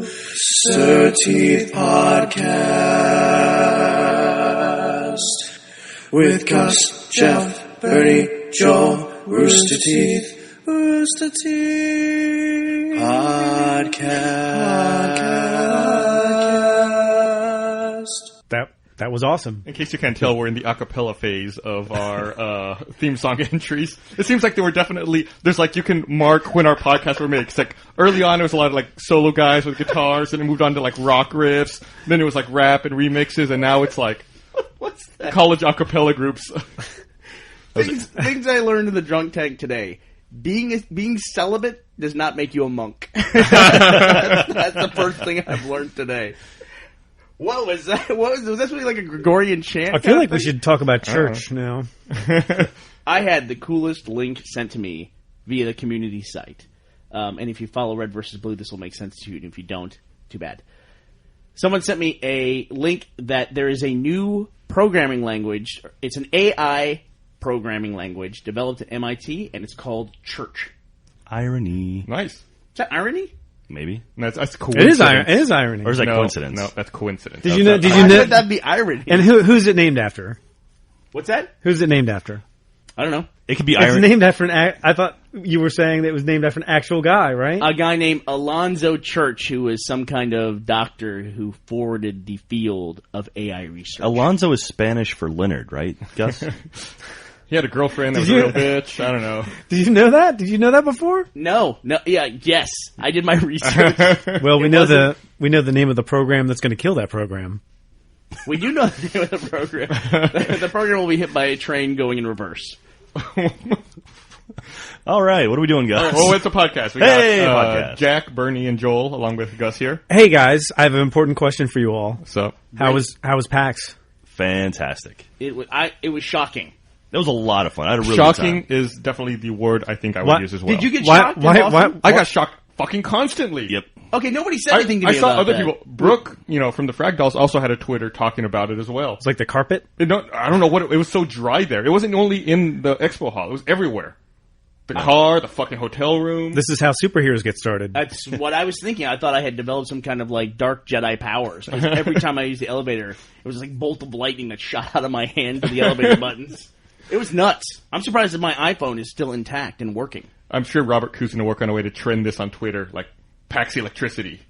Rooster Teeth Podcast with Gus, Jeff, Bernie, Joel, Rooster Teeth Podcast. That was awesome. In case you can't tell, we're in the acapella phase of our theme song entries. It seems like they were definitely, there's like, you can mark when our podcasts were made. It's like, early on it was a lot of like solo guys with guitars, and it moved on to like rock riffs, then it was like rap and remixes, and now it's like, what's that? College acapella groups. Things I learned in the drunk tank today. Being celibate does not make you a monk. That's the first thing I've learned today. What was that? Was that really like a Gregorian chant? I feel like we should talk about church now. I had the coolest link sent to me via the community site. And if you follow Red versus Blue, this will make sense to you. And if you don't, too bad. Someone sent me a link that there is a new programming language. It's an AI programming language developed at MIT, and it's called Church. Irony. Nice. Is that irony? Maybe. That's coincidence. It is irony. Or is that No, coincidence? No, that's coincidence. Did you know? I said that'd be irony. And who's it named after? What's that? Who's it named after? I don't know. It could be It's irony. named after I thought you were saying that it was named after an actual guy, right? A guy named Alonzo Church, who was some kind of doctor who forwarded the field of AI research. Alonzo is Spanish for Leonard, right, Gus? He had a girlfriend that was a real bitch. I don't know. Did you know that? Did you know that before? No, yes. I did my research. Well, we know the name of the program that's going to kill that program. We do know the name of the program. The program will be hit by a train going in reverse. All right, what are we doing, Gus? Oh, it's a podcast. We Hey, got podcast. Jack, Bernie, and Joel, along with Gus here. Hey guys, I have an important question for you all. So, How was PAX? Fantastic. It was shocking. That was a lot of fun. I had a really shocking good time. is definitely the word I think I would What? use as well. Did you get shocked? in Boston? I got shocked fucking constantly. Yep. Okay, nobody said anything to me I saw about other that. people. Brooke, from the Frag Dolls, also had a Twitter talking about it as well. It's like the carpet. I don't know what it was so dry there. It wasn't only in the expo hall; it was everywhere. The car, the fucking hotel room. This is how superheroes get started. That's what I was thinking. I thought I had developed some kind of like dark Jedi powers. 'Cause every time I used the elevator, it was like bolt of lightning that shot out of my hand to the elevator buttons. It was nuts. I'm surprised that my iPhone is still intact and working. I'm sure Robert Ku's going to work on a way to trend this on Twitter, like PAX electricity.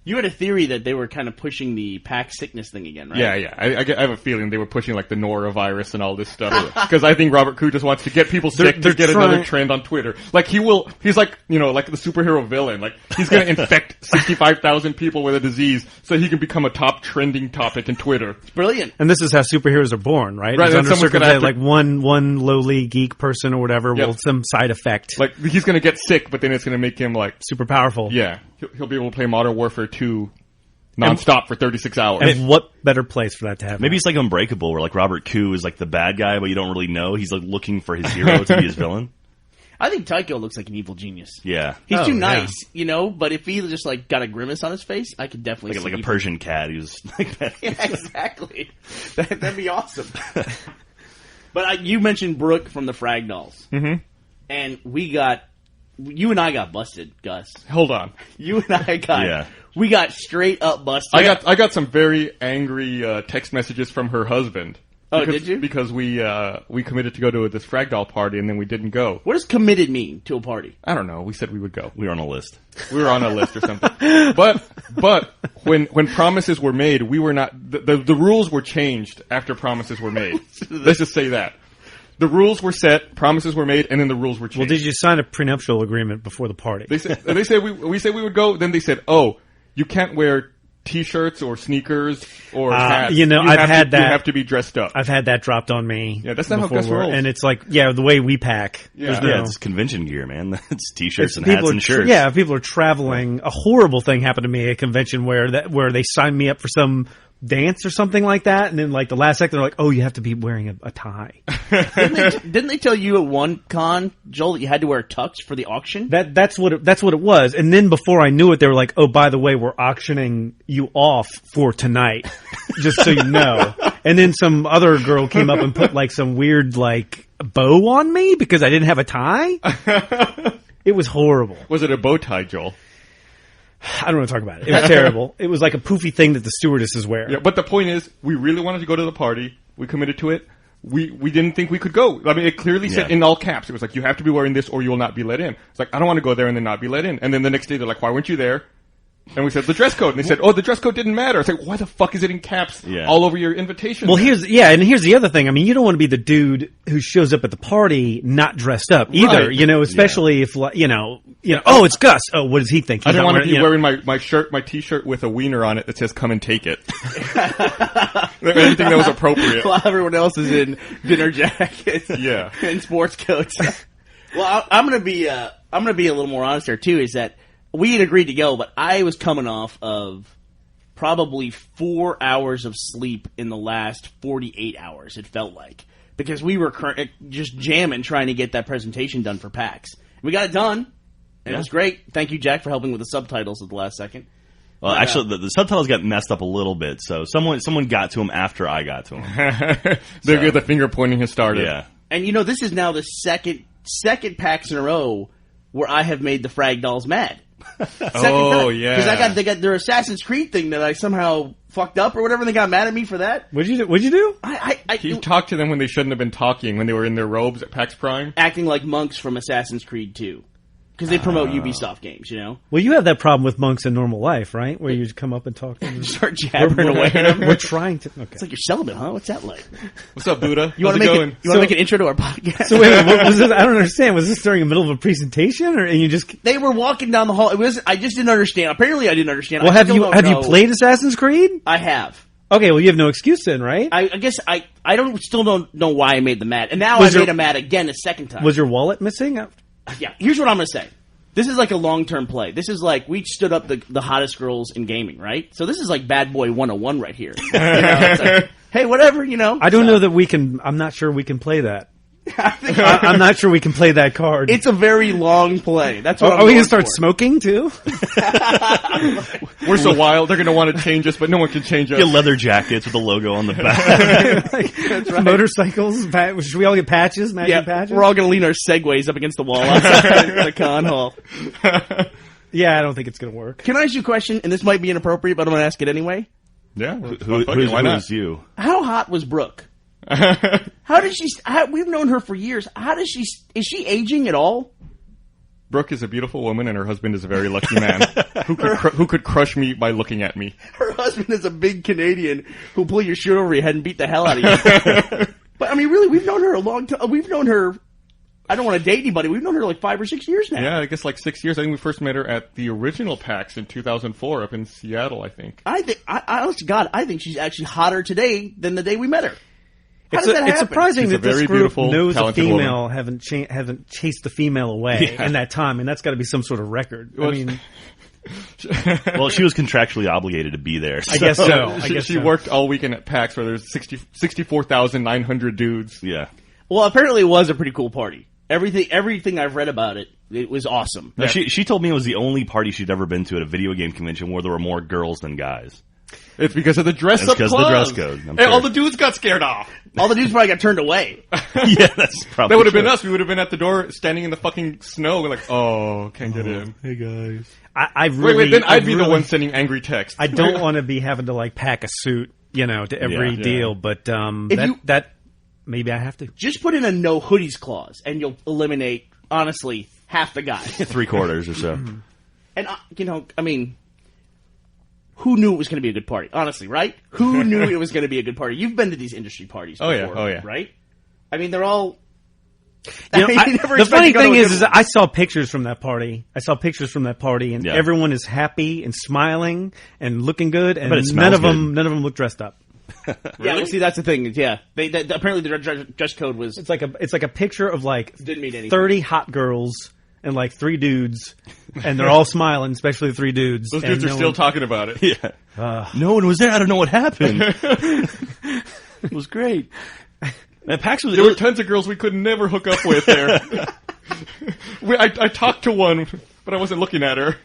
You had a theory that they were kind of pushing the pack sickness thing again, right? Yeah. I have a feeling they were pushing like the norovirus and all this stuff. Because I think Robert Ku just wants to get people sick to get another trend on Twitter. Like he's like, like the superhero villain. Like he's going to infect 65,000 people with a disease so he can become a top trending topic in Twitter. It's brilliant. And this is how superheroes are born, right? Right, It's and under someone's gonna have circumstances, like one lowly geek person or whatever Yep. will some side effect. Like he's going to get sick, but then it's going to make him like, super powerful. yeah, he'll be able to play Modern Warfare 2 nonstop for 36 hours. And what better place for that to happen? Maybe it's like Unbreakable, where like Robert Ku is like the bad guy, but you don't really know. He's like looking for his hero to be his villain. I think Tycho looks like an evil genius. Yeah. He's Oh, too yeah. nice, but if he just like got a grimace on his face, I could definitely Like a see Persian cat. He was like that. Yeah, exactly. That'd be awesome. But you mentioned Brooke from the Frag Dolls. Mm-hmm. And you and I got busted, Gus. Hold on. You and I got, Yeah. we got straight up busted. I got some very angry text messages from her husband. Oh, did you? Because we committed to go to this Frag Doll party and then we didn't go. What does committed mean to a party? I don't know. We said we would go. We were on a list. We were on a list or something. But when promises were made, we were not. The rules were changed after promises were made. Let's just say that. The rules were set, promises were made, and then the rules were changed. Well, did you sign a prenuptial agreement before the party? They said we said we would go. Then they said, "Oh, you can't wear T-shirts or sneakers or hats. I've had that. You have to be dressed up." I've had that dropped on me. Yeah, that's not how before Gus work. rolls. And it's like, the way we pack. Yeah. There's no- Yeah, it's convention gear, man. It's t-shirts and people hats are and shirts. Yeah, people are traveling. A horrible thing happened to me at a convention where they signed me up for some dance or something like that, and then like the last second they're like, "Oh, you have to be wearing a tie." Didn't they tell you at one con, Joel, that you had to wear tux for the auction? That's what it was. And then before I knew it, they were like, "Oh, by the way, we're auctioning you off for tonight, just so you know." And then some other girl came up and put like some weird like bow on me because I didn't have a tie. It was horrible. Was it a bow tie, Joel? I don't want to talk about it. It was terrible. It was like a poofy thing that the stewardesses wear. Yeah, but the point is, we really wanted to go to the party. We committed to it. We didn't think we could go. I mean, it clearly said in all caps. It was like, you have to be wearing this or you will not be let in. It's like, I don't want to go there and then not be let in. And then the next day they're like, why weren't you there? And we said, the dress code. And they said, oh, the dress code didn't matter. It's like, why the fuck is it in caps all over your invitation? Well, here's the other thing. I mean, you don't want to be the dude who shows up at the party not dressed up either, right. you know, especially if, you know, oh, it's Gus. Oh, what does he think? I don't want to be wearing my shirt, my t-shirt with a wiener on it that says, come and take it. Anything that was appropriate. While everyone else is in dinner jackets. And sports coats. Well, I'm going to be a little more honest here too, is that we had agreed to go, but I was coming off of probably 4 hours of sleep in the last 48 hours, it felt like. Because we were just jamming trying to get that presentation done for PAX. We got it done, and it was great. Thank you, Jack, for helping with the subtitles at the last second. Well, actually, the subtitles got messed up a little bit, so someone got to them after I got to them. The finger pointing has started. Yeah. And this is now the second PAX in a row where I have made the Frag Dolls mad. Yeah. Because they got their Assassin's Creed thing that I somehow fucked up or whatever, and they got mad at me for that. What'd you do? He talked to them when they shouldn't have been talking, when they were in their robes at PAX Prime. Acting like monks from Assassin's Creed 2. Because they promote Ubisoft games, you know? Well, you have that problem with monks in normal life, right? Where you just come up and talk to them. Start jabbering away at them. We're trying to... Okay. It's like you're celibate, huh? What's that like? What's up, Buddha? You want to make an intro to our podcast? So wait, what was this? I don't understand. Was this during the middle of a presentation, and you just... They were walking down the hall. I just didn't understand. Apparently I didn't understand. Well, have you played Assassin's Creed? I have. Okay, well, you have no excuse then, right? I guess I still don't know why I made them mad. And now I made them mad again a second time. Was your wallet missing? Yeah, here's what I'm going to say. This is like a long-term play. This is like, we stood up the hottest girls in gaming, right? So this is like Bad Boy 101 right here. It's like, hey, whatever, I don't know that we can, I'm not sure we can play that. I'm not sure we can play that card. It's a very long play. That's what Are we going to start smoking, too? We're so wild, they're going to want to change us, but no one can change us. Get leather jackets with the logo on the back. That's right. Motorcycles. Should we all get patches? Matching patches? We're all going to lean our Segways up against the wall outside the con hall. Yeah, I don't think it's going to work. Can I ask you a question? And this might be inappropriate, but I'm going to ask it anyway. Yeah. Why not? Who's you? How hot was Brooke? How did she... we've known her for years. How does she... Is she aging at all? Brooke is a beautiful woman, and her husband is a very lucky man who could crush me by looking at me. Her husband is a big Canadian who'll pull your shirt over your head and beat the hell out of you. But, I mean, really, we've known her a long time. We've known her... I don't want to date anybody. We've known her like 5 or 6 years now. Yeah, I guess like 6 years. I think we first met her at the original PAX in 2004 up in Seattle, I think. Honest to God, I think she's actually hotter today than the day we met her. It's surprising that this group knows a female woman. haven't chased the female away in that time, and that's got to be some sort of record. Well, I mean, well, she was contractually obligated to be there. So. I guess so. She worked all weekend at PAX, where there's 64,900 dudes. Yeah. Well, apparently it was a pretty cool party. Everything I've read about it, it was awesome. No, she told me it was the only party she'd ever been to at a video game convention where there were more girls than guys. It's because of the dress-up club. It's because of the dress code. And all the dudes got scared off. All the dudes probably got turned away. Yeah, that's probably That would have been us. We would have been at the door, standing in the fucking snow. We're like, oh, can't get in. Hey, guys. Then I'd be the one sending angry texts. I don't want to be having to, like, pack a suit, to every deal, but that maybe I have to. Just put in a no hoodies clause, and you'll eliminate, honestly, half the guys. 3/4 or so. And, I mean... Who knew it was going to be a good party? Honestly, right? Who knew it was going to be a good party? You've been to these industry parties before, right? I mean, they're all... the funny thing is I saw pictures from that party. And everyone is happy and smiling and looking good, and none of them look dressed up. Yeah, well, see, that's the thing. Yeah, apparently the dress code was... It's like a picture of like didn't mean anything. 30 hot girls and like 3 dudes, and they're all smiling, especially the 3 dudes. Those dudes are still talking about it. Yeah. No one was there. I don't know what happened. It was great. And PAX there were tons of girls we could never hook up with there. I talked to one, but I wasn't looking at her.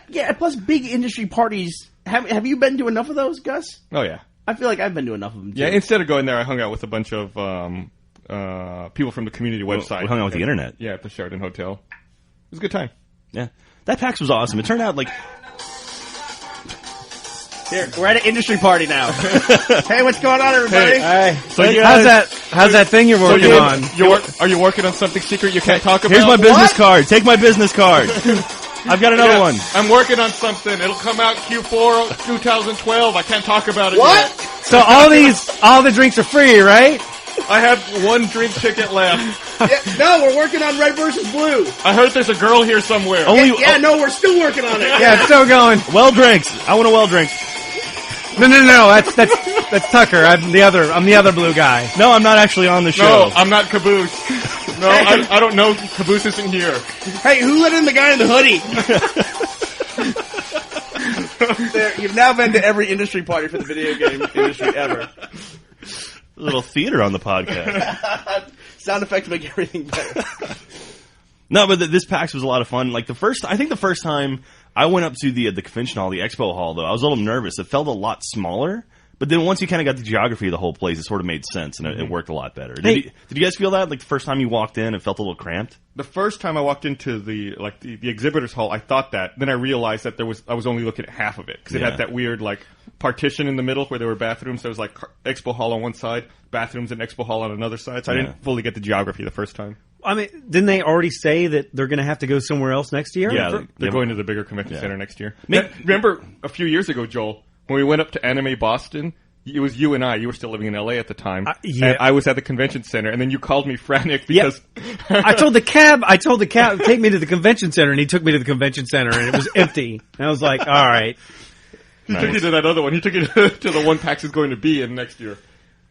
Yeah, plus big industry parties. Have you been to enough of those, Gus? Oh, yeah. I feel like I've been to enough of them, too. Yeah, instead of going there, I hung out with a bunch of... people from the community website. We hung out with the internet. Yeah, at the Sheraton Hotel. was a good time. Yeah. That PAX was awesome. It turned out like... Here, we're at an industry party now. Hey, what's going on, everybody? Hey. So How's that thing you're working on? Are you working on something secret you can't talk about? Here's my business card. Take my business card. I've got another one. I'm working on something. It'll come out Q4 2012. I can't talk about it What? yet. So all the drinks are free, right? I have one drink ticket left. No, we're working on Red versus Blue. I heard there's a girl here somewhere. No, we're still working on it. Yeah, it's still going. Well drinks. I want a well drink. No. That's Tucker. I'm the other blue guy. No, I'm not actually on the show. No, I'm not Caboose. No, I don't know. Caboose isn't here. Hey, who let in the guy in the hoodie? There, you've now been to every industry party for the video game industry ever. A little theater on the podcast. Sound effects make everything better. No, but this PAX was a lot of fun. Like the first time I went up to the convention hall, the expo hall, though, I was a little nervous. It felt a lot smaller. But then once you kind of got the geography of the whole place, it sort of made sense, and it worked a lot better. Did you guys feel that? Like the first time you walked in, it felt a little cramped? The first time I walked into the exhibitors hall, I thought that. Then I realized that I was only looking at half of it because it had that weird partition in the middle where there were bathrooms. There was expo hall on one side, bathrooms and expo hall on another side. So I didn't fully get the geography the first time. I mean, didn't they already say that they're going to have to go somewhere else next year? Yeah, they're going to the bigger convention center next year. Remember a few years ago, Joel, when we wwent up to Anime Boston? It was you and I. You were still living in LA at the time. And I was at the convention center, and then you called me frantic because I told the cab, take me to the convention center, and he took me to the convention center, and it was empty. And I was like, all right. He took you to that other one. He took you to the one PAX is going to be in next year.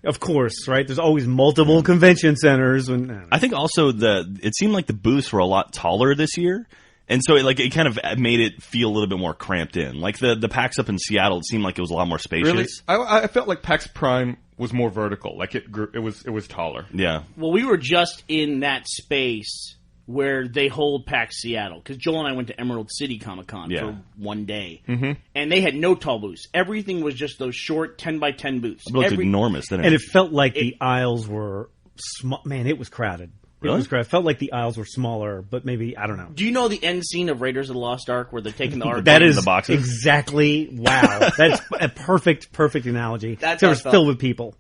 Of course, right? There's always multiple convention centers. I think also it seemed like the booths were a lot taller this year. And so it kind of made it feel a little bit more cramped in. Like the PAX up in Seattle, it seemed like it was a lot more spacious. Really? I felt like PAX Prime was more vertical. Like it was taller. Yeah. Well, we were just in that space where they hold PAX Seattle, because Joel and I went to Emerald City Comic Con for one day, and they had no tall booths. Everything was just those short 10x10 booths. It looked enormous, didn't it? And it felt like the aisles were small. Man, it was crowded. Really? It was crowded. It felt like the aisles were smaller, but maybe, I don't know. Do you know the end scene of Raiders of the Lost Ark where they're taking the Ark? That is the boxes? exactly, wow. That's a perfect analogy. That's it was filled with people.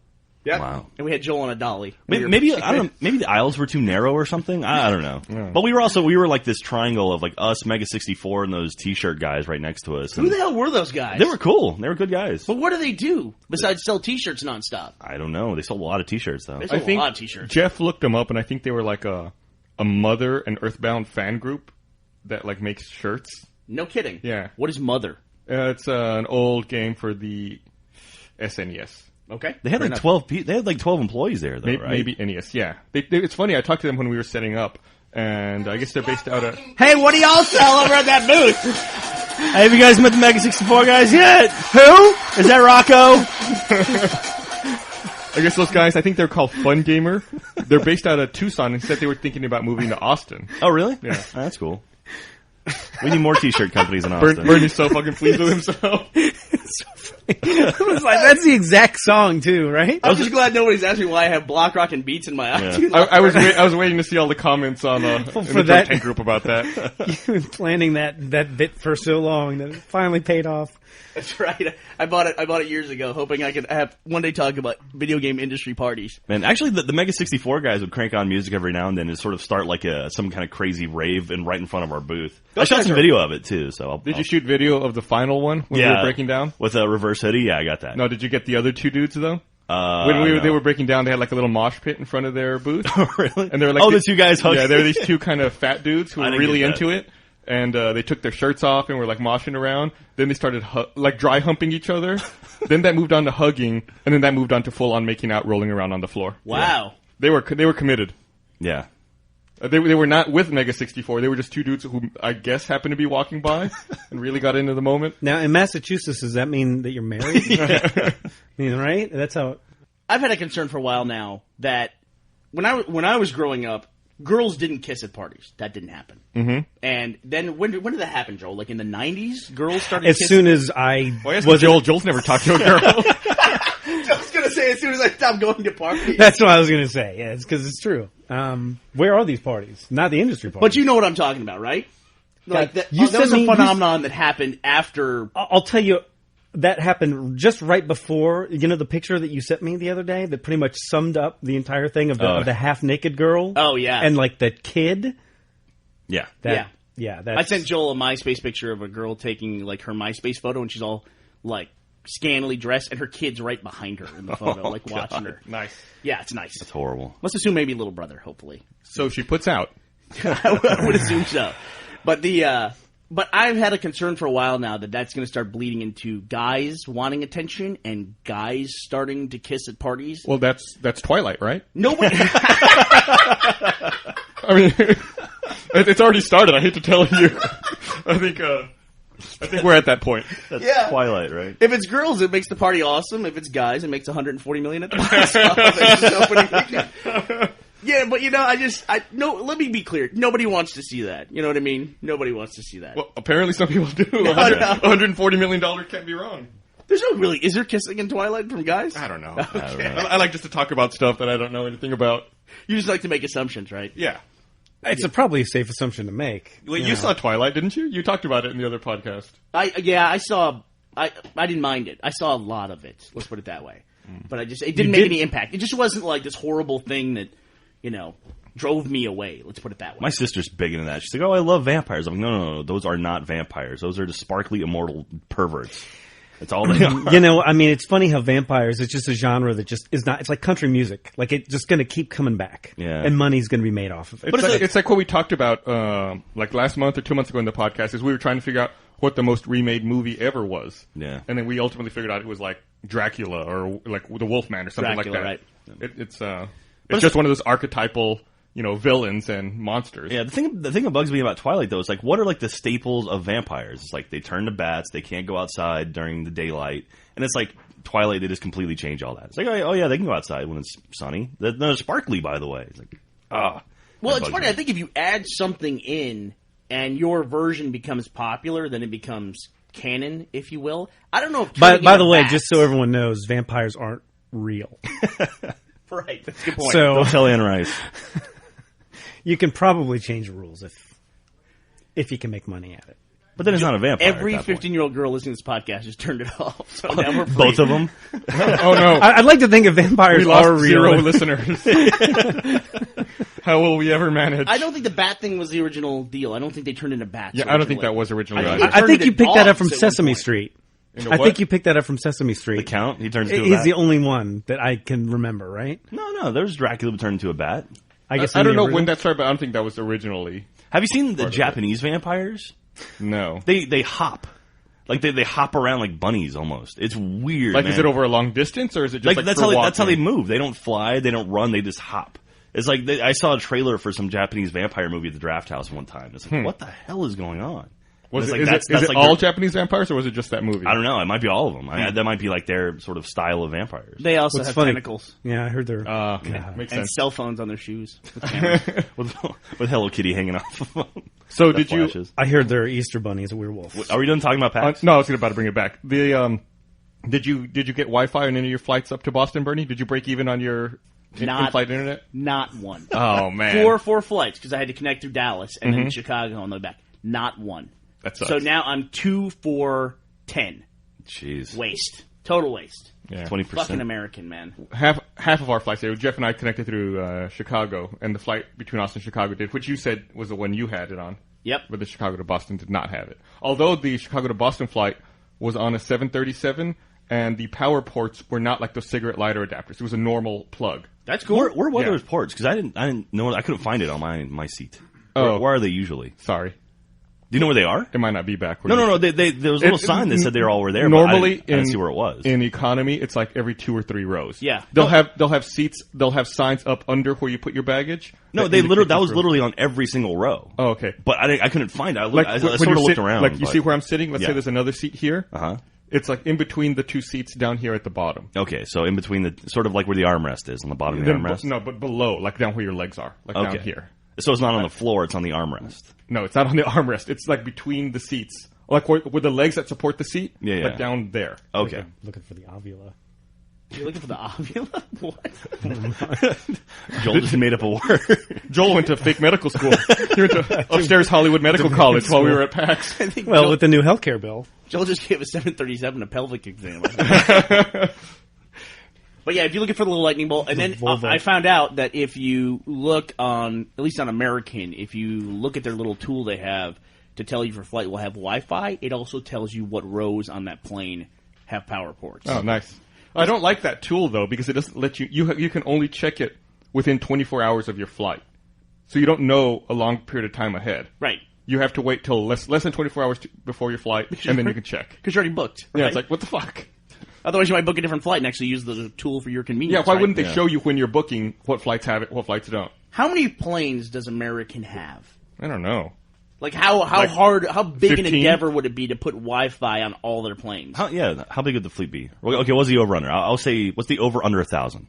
Yep. Wow. And we had Joel on a dolly. Maybe I don't know. Maybe the aisles were too narrow or something. I don't know. Yeah. But we were like this triangle of like us, Mega 64, and those T-shirt guys right next to us. Who the hell were those guys? They were cool. They were good guys. But what do they do besides sell T-shirts nonstop? I don't know. They sold a lot of T-shirts though. They sold a lot of T-shirts. Jeff looked them up, and I think they were like a Mother and Earthbound fan group that like makes shirts. No kidding. Yeah. What is Mother? It's an old game for the SNES. Okay. They had like 12 They had like 12 employees there, though, right? Maybe NES, yeah. It's funny, I talked to them when we were setting up, and I guess they're based out of... Hey, what do y'all sell over at that booth? Have you guys met the Mega 64 guys yet? Who? Is that Rocco? I guess those guys, I think they're called Fun Gamer. They're based out of Tucson, and said they were thinking about moving to Austin. Oh, really? Yeah. Oh, that's cool. We need more T-shirt companies in Austin. Bernie's so fucking pleased with himself. I was like, that's the exact song too, right? I'm just glad nobody's asked me why I have Block Rock and Beats in my iTunes. Yeah. I was waiting to see all the comments on for that tank group about that. You've been planning that bit for so long that it finally paid off. That's right. I bought it years ago, hoping I could have one day talk about video game industry parties. Man, actually, the Mega 64 guys would crank on music every now and then and sort of start like some kind of crazy rave right in front of our booth. I shot some video of it too. So Did you shoot video of the final one when we were breaking down with a reverse hoodie? Yeah, I got that. No, did you get the other two dudes though? When they were breaking down, they had like a little mosh pit in front of their booth. Oh, really? And they were like, the two guys hugging. Yeah, they were these two kind of fat dudes who were really into it. And they took their shirts off and were like moshing around. Then they started like dry humping each other. Then that moved on to hugging, and then that moved on to full on making out, rolling around on the floor. Wow, yeah. They were committed. Yeah, they were not with Mega 64. They were just two dudes who I guess happened to be walking by and really got into the moment. Now in Massachusetts, does that mean that you're married? I mean, right? That's how. I've had a concern for a while now that when I was growing up, girls didn't kiss at parties. That didn't happen. Mm-hmm. And then when did that happen, Joel? Like in the 90s? Girls started as kissing? soon as I Joel's never talked to a girl. I was going to say, as soon as I stop going to parties. That's what I was going to say. Yeah, it's because it's true. Where are these parties? Not the industry parties. But you know what I'm talking about, right? Like that was a phenomenon that happened after. I'll tell you, that happened just right before. You know the picture that you sent me the other day that pretty much summed up the entire thing of the half-naked girl? Oh, yeah. And like the kid? Yeah. Yeah. I sent Joel a MySpace picture of a girl taking like her MySpace photo, and she's all like scantily dressed, and her kid's right behind her in the photo, like watching her. Nice. Yeah, it's nice. That's horrible. Must assume maybe little brother, hopefully. So she puts out. I would assume so. But but I've had a concern for a while now that that's going to start bleeding into guys wanting attention and guys starting to kiss at parties. Well, that's Twilight, right? Nobody. I mean, it's already started. I hate to tell you. I think we're at that point. That's Twilight, right? If it's girls, it makes the party awesome. If it's guys, it makes $140 million at the box office. It's just opening weekend. Yeah, but let me be clear. Nobody wants to see that. You know what I mean? Nobody wants to see that. Well, apparently some people do. $140 million can't be wrong. Is there kissing in Twilight from guys? I don't know. Okay. I like just to talk about stuff that I don't know anything about. You just like to make assumptions, right? Yeah. It's probably a safe assumption to make. Well, you saw Twilight, didn't you? You talked about it in the other podcast. I saw. I didn't mind it. I saw a lot of it. Let's put it that way. But it didn't make any impact. It just wasn't like this horrible thing that, drove me away. Let's put it that way. My sister's big into that. She's like, "Oh, I love vampires." I'm like, no. Those are not vampires. Those are just sparkly, immortal perverts. That's all they are. It's funny how vampires, it's just a genre that just is not, it's like country music. Like, it's just going to keep coming back. Yeah. And money's going to be made off of it. But it's like what we talked about, like last month or 2 months ago in the podcast, is we were trying to figure out what the most remade movie ever was. Yeah. And then we ultimately figured out it was like Dracula or like the Wolfman or something Dracula, like that. Right. It's just one of those archetypal, villains and monsters. Yeah, the thing that bugs me about Twilight, though, is like, what are like the staples of vampires? It's like they turn to bats, they can't go outside during the daylight, and it's like Twilight, they just completely change all that. It's like, oh yeah, they can go outside when it's sunny. They're sparkly, by the way. It's like, Well, it's funny. I think if you add something in and your version becomes popular, then it becomes canon, if you will. I don't know if. By the way, just so everyone knows, vampires aren't real. Right, that's a good point. So, don't tell Anne Rice. You can probably change the rules if you can make money at it. But then it's not a vampire. Every 15-year-old girl listening to this podcast just turned it off. So now we're free. Both of them? Oh, no. I'd like to think if vampires are real. 0 listeners. How will we ever manage? I don't think the bat thing was the original deal. I don't think they turned into bats. Yeah, I don't think that was originally. I think you picked that up from Sesame Street. I think you picked that up from Sesame Street. The Count? He turns into a bat? He's the only one that I can remember, right? No. There's Dracula turned into a bat. I don't know when that started, but I don't think that was originally. Have you seen the Japanese vampires? No. They hop. Like they hop around like bunnies almost. It's weird. Like, man. Is it over a long distance, or is it just like that's for how walking? That's how they move. They don't fly. They don't run. They just hop. It's like I saw a trailer for some Japanese vampire movie at the Draft House one time. It's like, what the hell is going on? Is like, it all Japanese vampires, or was it just that movie? I don't know. It might be all of them. That might be like their sort of style of vampires. They also have tentacles. Yeah, I heard they're... Makes and sense. cell phones on their shoes. with Hello Kitty hanging off of them. So did you... I heard their Easter bunny is a werewolf. Are we done talking about PAX? No, I was about to bring it back. Did you get Wi-Fi on any of your flights up to Boston, Bernie? Did you break even on your in-flight internet? Not one. Oh, man. Four flights, because I had to connect through Dallas and then Chicago on the way back. Not one. That sucks. So now I'm 2 for 10. Jeez. Waste. Total waste. Yeah. 20%. Fucking American, man. Half of our flights, Jeff and I connected through Chicago, and the flight between Austin and Chicago did, which you said was the one you had it on. Yep. But the Chicago to Boston did not have it. Although the Chicago to Boston flight was on a 737, and the power ports were not like those cigarette lighter adapters. It was a normal plug. That's cool. Where were those ports? Because I didn't know. I couldn't find it on my seat. Oh. Where are they usually? Sorry. Do you know where they are? It might not be backwards. No. There was a little sign that said they all were there. Normally, but I didn't see where it was. In economy, it's like every 2 or 3 rows. Yeah. They'll have seats. They'll have signs up under where you put your baggage. No, that was literally on every single row. Oh, okay. But I couldn't find it. I sort of looked around. Like you see where I'm sitting. Let's say there's another seat here. Uh-huh. It's like in between the 2 seats down here at the bottom. Okay, so in between the sort of like where the armrest is on the bottom of the armrest. No, but below, like down where your legs are, like down here. So it's not on the floor; it's on the armrest. No, it's not on the armrest. It's like between the seats, like where the legs that support the seat. Yeah. Like down there. Okay. Looking for the ovula. You're looking for the ovula? What? Joel just made up a word. Joel went to fake medical school. He went to upstairs Hollywood Medical College while we were at PAX. Well, with the new healthcare bill. Joel just gave a 737 a pelvic exam. But yeah, if you're looking for the little lightning bolt, and then I found out that if you look on, at least on American, if you look at their little tool they have to tell you if your flight will have Wi-Fi, it also tells you what rows on that plane have power ports. Oh, nice. I don't like that tool, though, because it doesn't let you can only check it within 24 hours of your flight. So you don't know a long period of time ahead. Right. You have to wait till less than 24 hours before your flight, and then you can check. Because you're already booked. Yeah, right? it's like, what the fuck? Otherwise, you might book a different flight and actually use the tool for your convenience. Yeah, why wouldn't they show you when you're booking what flights have it, what flights don't? How many planes does American have? I don't know. Like how big 15? an endeavor would it be to put Wi-Fi on all their planes? How big would the fleet be? Okay, what's the over-under? I'll say, what's the over-under 1,000?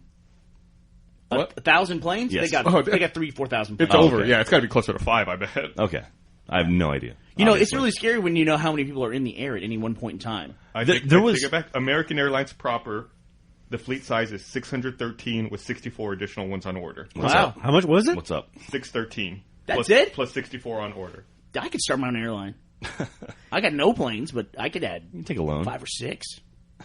What? 1,000 planes? Yes. They got 3,000-4,000 planes. It's over. Okay. Yeah, it's got to be closer to 5, I bet. Okay. I have no idea. You know, it's really scary when you know how many people are in the air at any one point in time. I take it back. American Airlines proper, the fleet size is 613 with 64 additional ones on order. Wow. How much was it? What's up? 613. That's it? Plus 64 on order. I could start my own airline. I got no planes, but I could add You can take a loan. 5 or 6.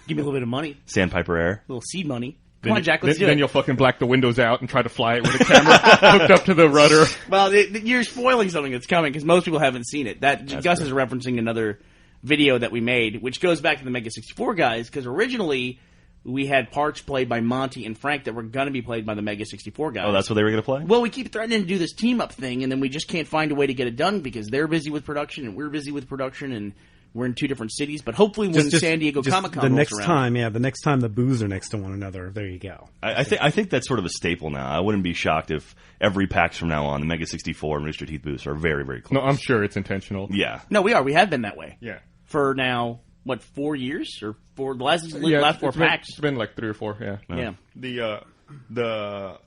Give me a little bit of money, Sandpiper Air. a little seed money. Come on, Jack, let's do it. Then you'll fucking black the windows out and try to fly it with a camera hooked up to the rudder. Well, you're spoiling something that's coming because most people haven't seen it. Gus is referencing another video that we made, which goes back to the Mega 64 guys, because originally we had parts played by Monty and Frank that were going to be played by the Mega 64 guys. Oh, that's what they were going to play? Well, we keep threatening to do this team-up thing, and then we just can't find a way to get it done because they're busy with production and we're busy with production, and we're in 2 different cities. But hopefully when San Diego Comic-Con the rolls next around, the next time the booths are next to one another, there you go. I think that's sort of a staple now. I wouldn't be shocked if every PAX from now on, the Mega 64 and Rooster Teeth booths are very, very close. No, I'm sure it's intentional. Yeah. No, we are. We have been that way. Yeah. For now, 4 years? Or for the last 4 PAX? It's been like 3 or 4, yeah. Yeah. The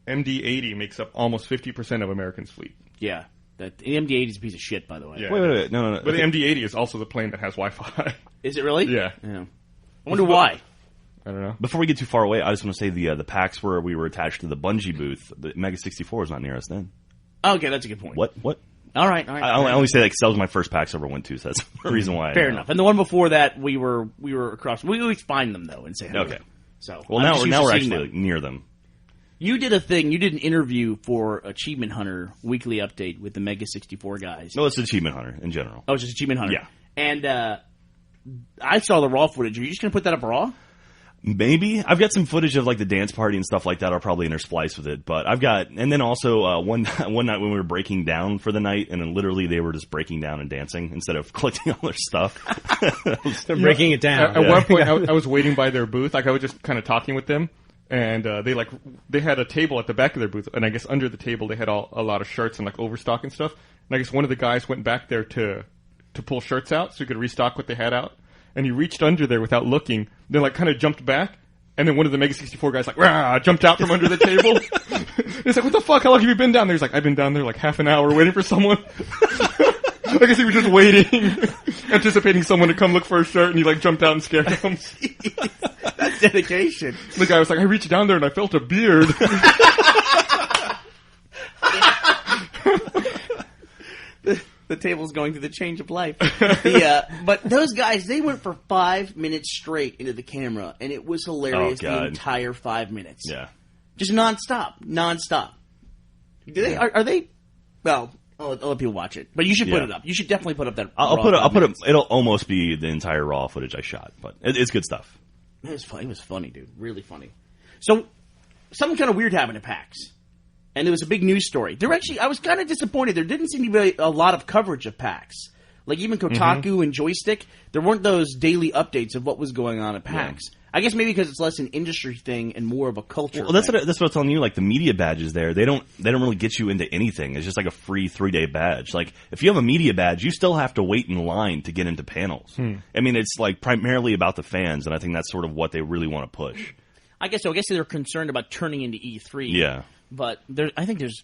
MD-80 makes up almost 50% of American's fleet. Yeah. The MD-80 is a piece of shit, by the way. Yeah. Wait. No. But the MD-80 is also the plane that has Wi-Fi. Is it really? Yeah. I wonder why. I don't know. Before we get too far away, I just want to say the PAX where we were attached to the Bungie booth, the Mega 64 is not near us then. Okay, that's a good point. What? All right. I only say that because that was my first PAX I ever went to, so that's the reason why. Fair enough. And the one before that, we were across. We always find them, though, and say hello. Okay. So, well, now we're actually near them. You did you did an interview for Achievement Hunter Weekly Update with the Mega 64 guys. No, it's Achievement Hunter in general. Oh, it's just Achievement Hunter. Yeah. And I saw the raw footage. Are you just going to put that up raw? Maybe. I've got some footage of like the dance party and stuff like that. I'll probably intersplice with it. But and then also one night when we were breaking down for the night, and then literally they were just breaking down and dancing instead of collecting all their stuff. They're breaking it down. At one point, I was waiting by their booth. Like I was just kind of talking with them. And they had a table at the back of their booth, and I guess under the table they had a lot of shirts and like overstock and stuff. And I guess one of the guys went back there to pull shirts out so he could restock what they had out. And he reached under there without looking, then like kind of jumped back, and then one of the Mega 64 guys like rah, jumped out from under the table. He's like, "What the fuck? How long have you been down there?" He's like, "I've been down there like half an hour waiting for someone." I guess he was just waiting, anticipating someone to come look for a shirt, and he like jumped out and scared them. That's dedication. The guy was like, "I reached down there and I felt a beard." The table's going through the change of life. But those guys, they went for 5 minutes straight into the camera, and it was hilarious the entire 5 minutes. Yeah. Just nonstop. Are they? Well, I'll let people watch it, but you should put it up. You should definitely put up that. I'll put it. It'll almost be the entire raw footage I shot, but it's good stuff. It was funny. It was funny, dude. Really funny. So something kind of weird happened at PAX. And it was a big news story. I was kind of disappointed. There didn't seem to be a lot of coverage of PAX. Like even Kotaku and Joystick, there weren't those daily updates of what was going on at PAX. Yeah. I guess maybe because it's less an industry thing and more of a culture. Well, that's what I'm telling you. Like the media badges there, they don't really get you into anything. It's just like a free 3-day badge. Like if you have a media badge, you still have to wait in line to get into panels. I mean, it's like primarily about the fans, and I think that's sort of what they really want to push. I guess so. I guess they're concerned about turning into E3. Yeah. But I think there's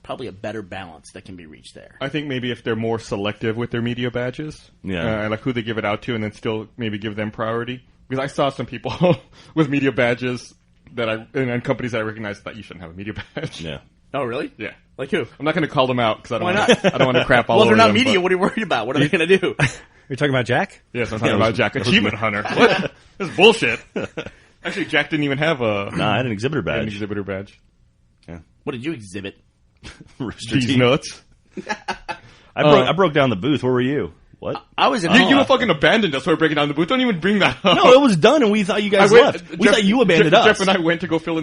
probably a better balance that can be reached there. I think maybe if they're more selective with their media badges, like who they give it out to, and then still maybe give them priority, because I saw some people with media badges and companies that I recognize that you shouldn't have a media badge. Yeah. Oh, really? Yeah. Like who? I'm not going to call them out because I don't Why want not? I don't want to crap all Well, over if they're not them, media, but- what are you worried about? What are they going to do? You're talking about Jack? Yes, I'm talking about Jack. Achievement Hunter. What? This is bullshit. Actually, Jack didn't even have I had an exhibitor badge. an exhibitor badge. What did you exhibit? Rooster These Teeth. nuts. I broke down the booth. Where were you? What? I was in You fucking abandoned us while breaking down the booth. Don't even bring that up. No, it was done, and we thought you guys left. We thought you abandoned us. Jeff and I went to go fill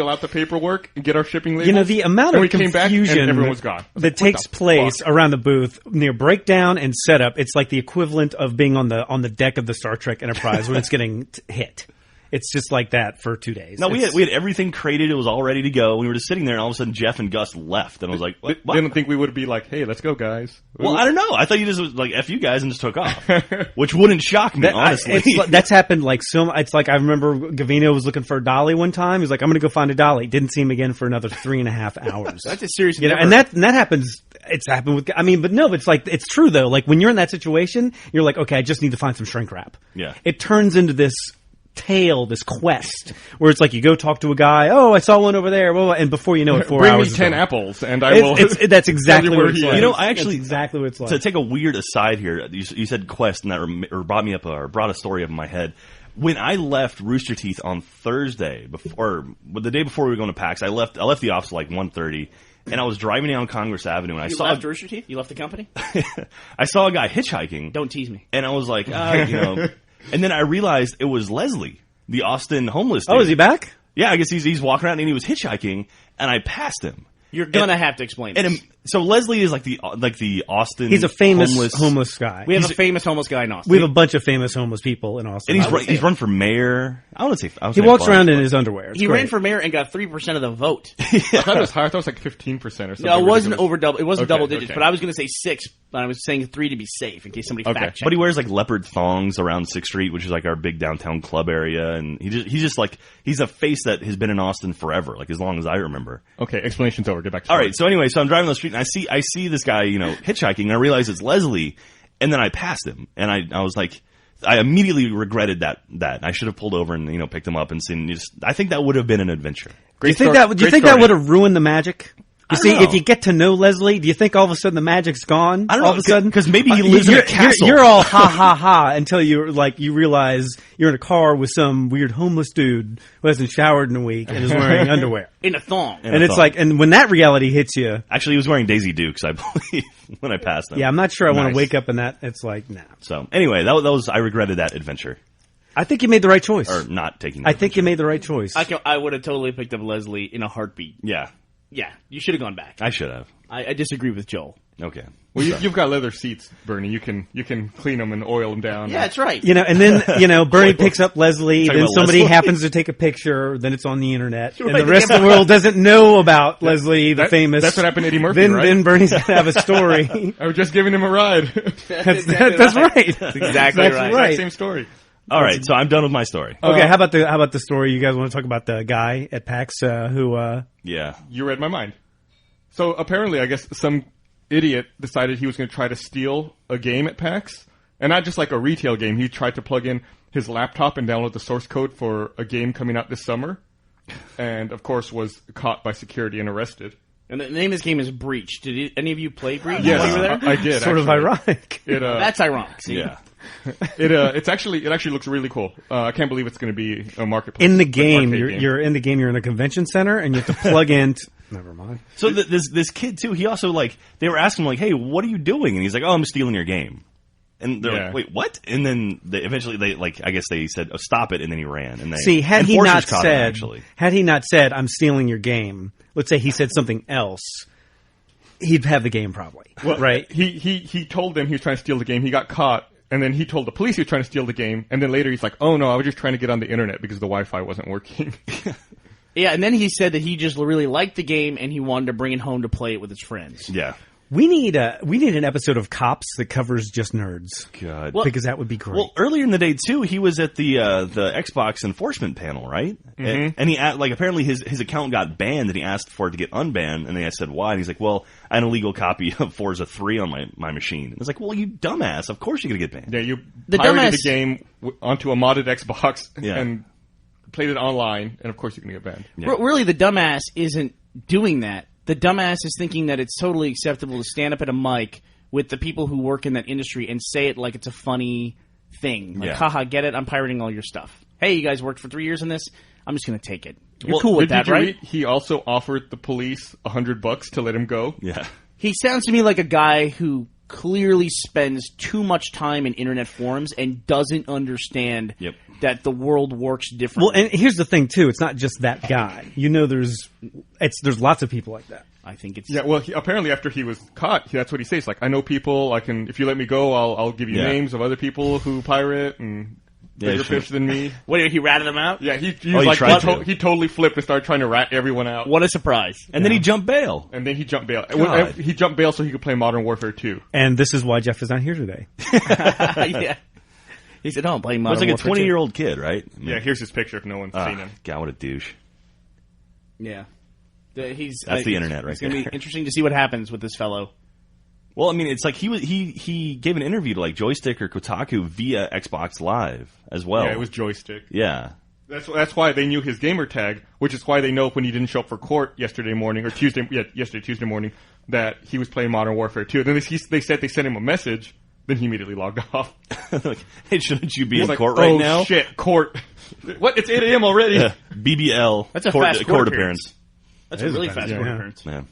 out the paperwork and get our shipping labels. You know, the amount and of we came back and confusion everyone was gone. that takes place around the booth near breakdown and setup, it's like the equivalent of being on the deck of the Star Trek Enterprise when it's getting hit. It's just like that for 2 days. No, we had everything crated. It was all ready to go. We were just sitting there, and all of a sudden, Jeff and Gus left, and I was like, "What?" Didn't think we would be like, "Hey, let's go, guys." Well, I don't know. I thought you just was like "F you guys" and just took off, which wouldn't shock me, honestly. That's happened like so. It's like I remember Gavino was looking for a dolly one time. He's like, "I'm going to go find a dolly." Didn't see him again for another 3.5 hours. That's a serious. And that happens. It's happened with. I mean, but no, it's like it's true though. Like when you're in that situation, you're like, okay, I just need to find some shrink wrap. Yeah. It turns into this tale, this quest, where it's like you go talk to a guy. Oh, I saw one over there. Well, and before you know it, 4 Bring hours. me 10 apples, and I will. That's exactly what it's like. You know, I actually That's exactly what it's like. To take a weird aside here, you said quest, and that brought a story up in my head. When I left Rooster Teeth on Thursday, the day before we were going to PAX, I left the office at like 1:30, and I was driving down Congress Avenue, and I saw left Rooster Teeth. You left the company. I saw a guy hitchhiking. Don't tease me. And I was like, and then I realized it was Leslie, the Austin homeless dude. Oh, is he back? Yeah, I guess he's walking around and he was hitchhiking, and I passed him. You're gonna have to explain this. So Leslie is like the Austin. He's a famous homeless guy. We have a famous homeless guy in Austin. We have a bunch of famous homeless people in Austin. And he's run for mayor. He walks around in his underwear. He ran for mayor and got 3% of the vote. I thought it was high. I thought it was like 15% or something. No, it wasn't over double. It wasn't Okay, double digits, okay. but I was going to say 6. But I was saying 3 to be safe in case somebody fact checked. But he wears like leopard thongs around 6th Street, which is like our big downtown club area, and he's just like he's a face that has been in Austin forever, like as long as I remember. Okay, explanation's over. Get back to All right, so anyway, so I'm driving down the street and I see this guy, hitchhiking, and I realize it's Leslie, and then I passed him, and I was like, I immediately regretted that. I should have pulled over and picked him up and seen. I think that would have been an adventure. Do you think that would have ruined the magic? You see, if you get to know Leslie, do you think all of a sudden the magic's gone? I don't know. All of a sudden, because maybe he lives in a castle. You're all ha ha ha until you realize you're in a car with some weird homeless dude who hasn't showered in a week and is wearing underwear In a thong. and it's like, and when that reality hits you, Actually, he was wearing Daisy Dukes, I believe, when I passed him. yeah, I'm not sure I want Nice. to wake up in that. It's like, nah. So anyway, that was I regretted that adventure, I think you made the right choice. or not taking. I think you made the right choice. I would have totally picked up Leslie in a heartbeat. Yeah, Yeah, you should have gone back. I should have. I disagree with Joel. Okay. Well, you've got leather seats, Bernie. You can clean them and oil them down. Yeah, that's right. And then, Bernie picks up Leslie, Talking then about somebody Leslie? happens to take a picture, then it's on the internet, and Right, the rest of the world doesn't know about Leslie, the famous. That's what happened to Eddie Murphy, then, right? Then Bernie's gonna have a story. I was just giving him a ride. That's right. That's exactly right. right. Exact same story. All right, so I'm done with my story. Okay, how about the story? You guys want to talk about the guy at PAX who? Yeah. You read my mind. So apparently, I guess some idiot decided he was going to try to steal a game at PAX, and not just like a retail game. He tried to plug in his laptop and download the source code for a game coming out this summer, and of course was caught by security and arrested. And the name of this game is Breach. Did any of you play Breach Yes, while you were there? I did. Sort of actually. ironic. That's That's ironic. See? Yeah. it actually looks really cool. I can't believe it's going to be a marketplace. In the like game, arcade game. you're in the game. You're in a convention center, and you have to plug in. Never mind. So this kid too, he also they were asking him hey, what are you doing? And he's like, oh, I'm stealing your game. And they're like, wait, what? And then eventually I guess they said, oh, stop it, and then he ran. And they Had he not caught him, actually. said, I'm stealing your game, let's say he said something else, he'd have the game probably. Well, right? He told them he was trying to steal the game. He got caught, and then he told the police he was trying to steal the game. And then later he's like, "Oh no, I was just trying to get on the internet because the Wi-Fi wasn't working." Yeah, and then he said that he just really liked the game and he wanted to bring it home to play it with his friends. Yeah. We need an episode of Cops that covers just nerds. God, because that would be great. Well, earlier in the day too, he was at the Xbox enforcement panel, right? Mm-hmm. And he apparently his account got banned, and he asked for it to get unbanned, and then I said why, and he's like, well, I had an illegal copy of Forza 3 on my machine. And it's like, well, you dumbass, of course you're gonna get banned. Yeah, you pirated the game onto a modded Xbox and played it online, and of course you're gonna get banned. Yeah. Really, the dumbass isn't doing that. The dumbass is thinking that it's totally acceptable to stand up at a mic with the people who work in that industry and say it like it's a funny thing. Like, haha, get it? I'm pirating all your stuff. Hey, you guys worked for 3 years on this? I'm just going to take it. You're cool with that, right? He also offered the police $100 to let him go. Yeah. He sounds to me like a guy who clearly spends too much time in internet forums and doesn't understand that the world works differently. Well, and here's the thing too: it's not just that guy. You know, there's lots of people like that. I think it's Well, apparently after he was caught, that's what he says. Like, I know people. I can, if you let me go, I'll give you names of other people who pirate and bigger fish than me. What, he ratted them out? Yeah, he totally flipped and started trying to rat everyone out. What a surprise! And then he jumped bail. He jumped bail so he could play Modern Warfare 2. And this is why Jeff is not here today. Yeah. He said, "Oh, I'm playing Modern Warfare 2." It was like a 20-year-old kid, right? I mean, yeah, here's his picture if no one's seen him. God, what a douche. Yeah. That's the internet right there. It's going to be interesting to see what happens with this fellow. Well, I mean, it's like he gave an interview to like Joystick or Kotaku via Xbox Live as well. Yeah, it was Joystick. Yeah. That's why they knew his gamer tag, which is why they know when he didn't show up for court Tuesday morning, that he was playing Modern Warfare 2. Then they said they sent him a message, then he immediately logged off. Like, hey, shouldn't you be in court right now? Oh shit, court. What? It's 8 a.m. already. BBL. That's a fast court appearance. That's a really fast court appearance. Man.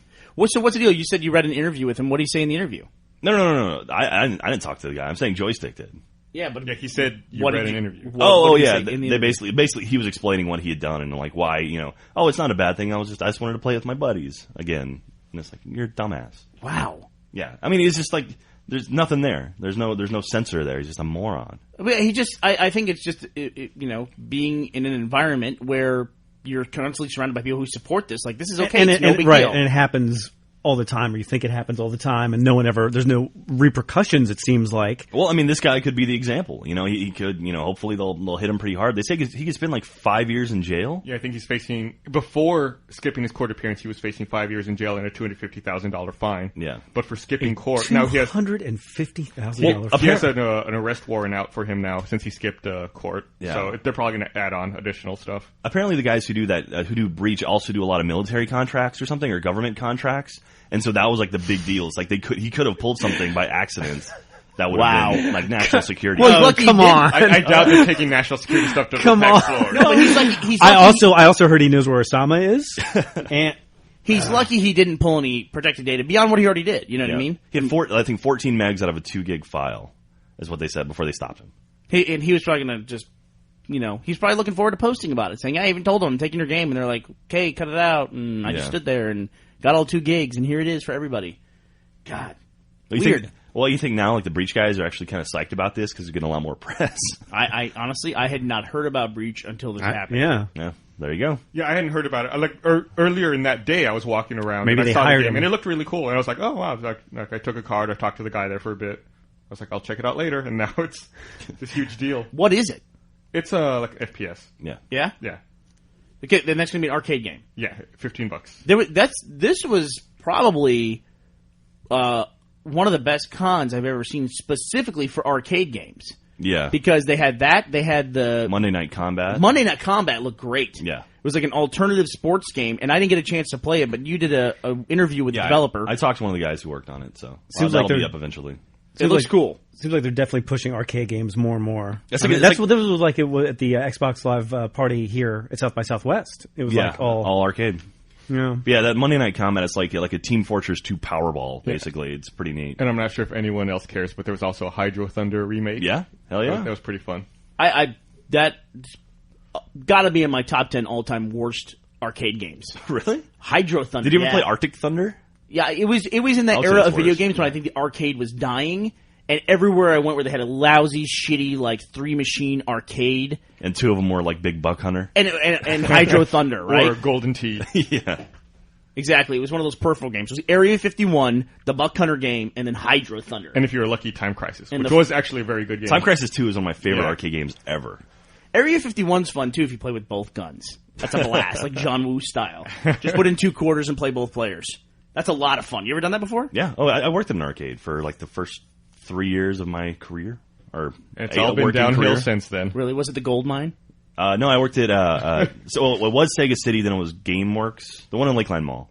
So what's the deal? You said you read an interview with him. What did he say in the interview? No. I didn't talk to the guy. I'm saying Joystick did. Yeah, but he said you read an interview. They basically he was explaining what he had done and like why, it's not a bad thing. I just wanted to play with my buddies again. And it's like, you're a dumbass. Wow. Yeah. I mean, it's just like there's nothing there. There's no censor there. He's just a moron. I think it's just being in an environment where you're constantly surrounded by people who support this. Like, this is okay. It's no big deal. And it happens all the time, or you think it happens all the time, and there's no repercussions, it seems like. Well, I mean, this guy could be the example. He could, hopefully they'll hit him pretty hard. They say he could spend like 5 years in jail. Yeah, I think he's facing, before skipping his court appearance, he was facing 5 years in jail and a $250,000 fine. Yeah. But for skipping court, now he has $250,000 fine. He has an arrest warrant out for him now since he skipped court. Yeah. So they're probably going to add on additional stuff. Apparently the guys who do that, who do breach, also do a lot of military contracts or something, or government contracts. And so that was like the big deal. It's like he could have pulled something by accident. That would have been like national security. Well, come on. I doubt they're taking national security stuff to the next floor. No, but he's I also heard he knows where Osama is. And he's lucky he didn't pull any protected data beyond what he already did. You know what I mean? He had 14 megs out of a 2 gig file, is what they said before they stopped him. He was probably going to just, he's probably looking forward to posting about it, saying, I even told him I'm taking your game. And they're like, okay, cut it out. And I just stood there and got all 2 gigs, and here it is for everybody. God. Weird. You think now, like, the Breach guys are actually kind of psyched about this because they're getting a lot more press? I honestly, I had not heard about Breach until this happened. Yeah, there you go. Yeah, I hadn't heard about it. Earlier in that day, I was walking around. Maybe and they I saw hired the game, him. and it looked really cool. And I was like, oh, wow. I took a card. I talked to the guy there for a bit. I was like, I'll check it out later. And now it's this huge deal. What is it? It's like FPS. Yeah. Yeah? Yeah. Okay, then that's going to be an arcade game. Yeah, $15. This was probably one of the best cons I've ever seen specifically for arcade games. Yeah. Because they had that, they had the Monday Night Combat. Monday Night Combat looked great. Yeah. It was like an alternative sports game, and I didn't get a chance to play it, but you did a interview with the developer. I talked to one of the guys who worked on it, so that'll be up eventually. It looks cool. Seems like they're definitely pushing arcade games more and more. That's what this was like at the Xbox Live party here at South by Southwest. It was like all arcade. Yeah, that Monday Night Combat is like a Team Fortress 2 Powerball, basically. It's pretty neat. And I'm not sure if anyone else cares, but there was also a Hydro Thunder remake. Yeah, hell yeah. That was pretty fun. That got to be in my top 10 all-time worst arcade games. Really? Hydro Thunder. Did you ever play Arctic Thunder? Yeah, it was in that era of video games when I think the arcade was dying, and everywhere I went where they had a lousy, shitty, like 3-machine arcade. And 2 of them were like Big Buck Hunter. And Hydro Thunder, right? Or Golden Tee. Yeah. Exactly. It was one of those peripheral games. It was Area 51, the Buck Hunter game, and then Hydro Thunder. And if you were lucky, Time Crisis, which was actually a very good game. Time Crisis 2 is one of my favorite arcade games ever. Area 51's fun, too, if you play with both guns. That's a blast, like John Woo style. Just put in 2 quarters and play both players. That's a lot of fun. You ever done that before? Yeah. Oh, I worked in an arcade for like the first 3 years of my career. It's all been downhill since then. Really? Was it the gold mine? No, I worked at, so it was Sega City, then it was GameWorks, the one in Lakeline Mall.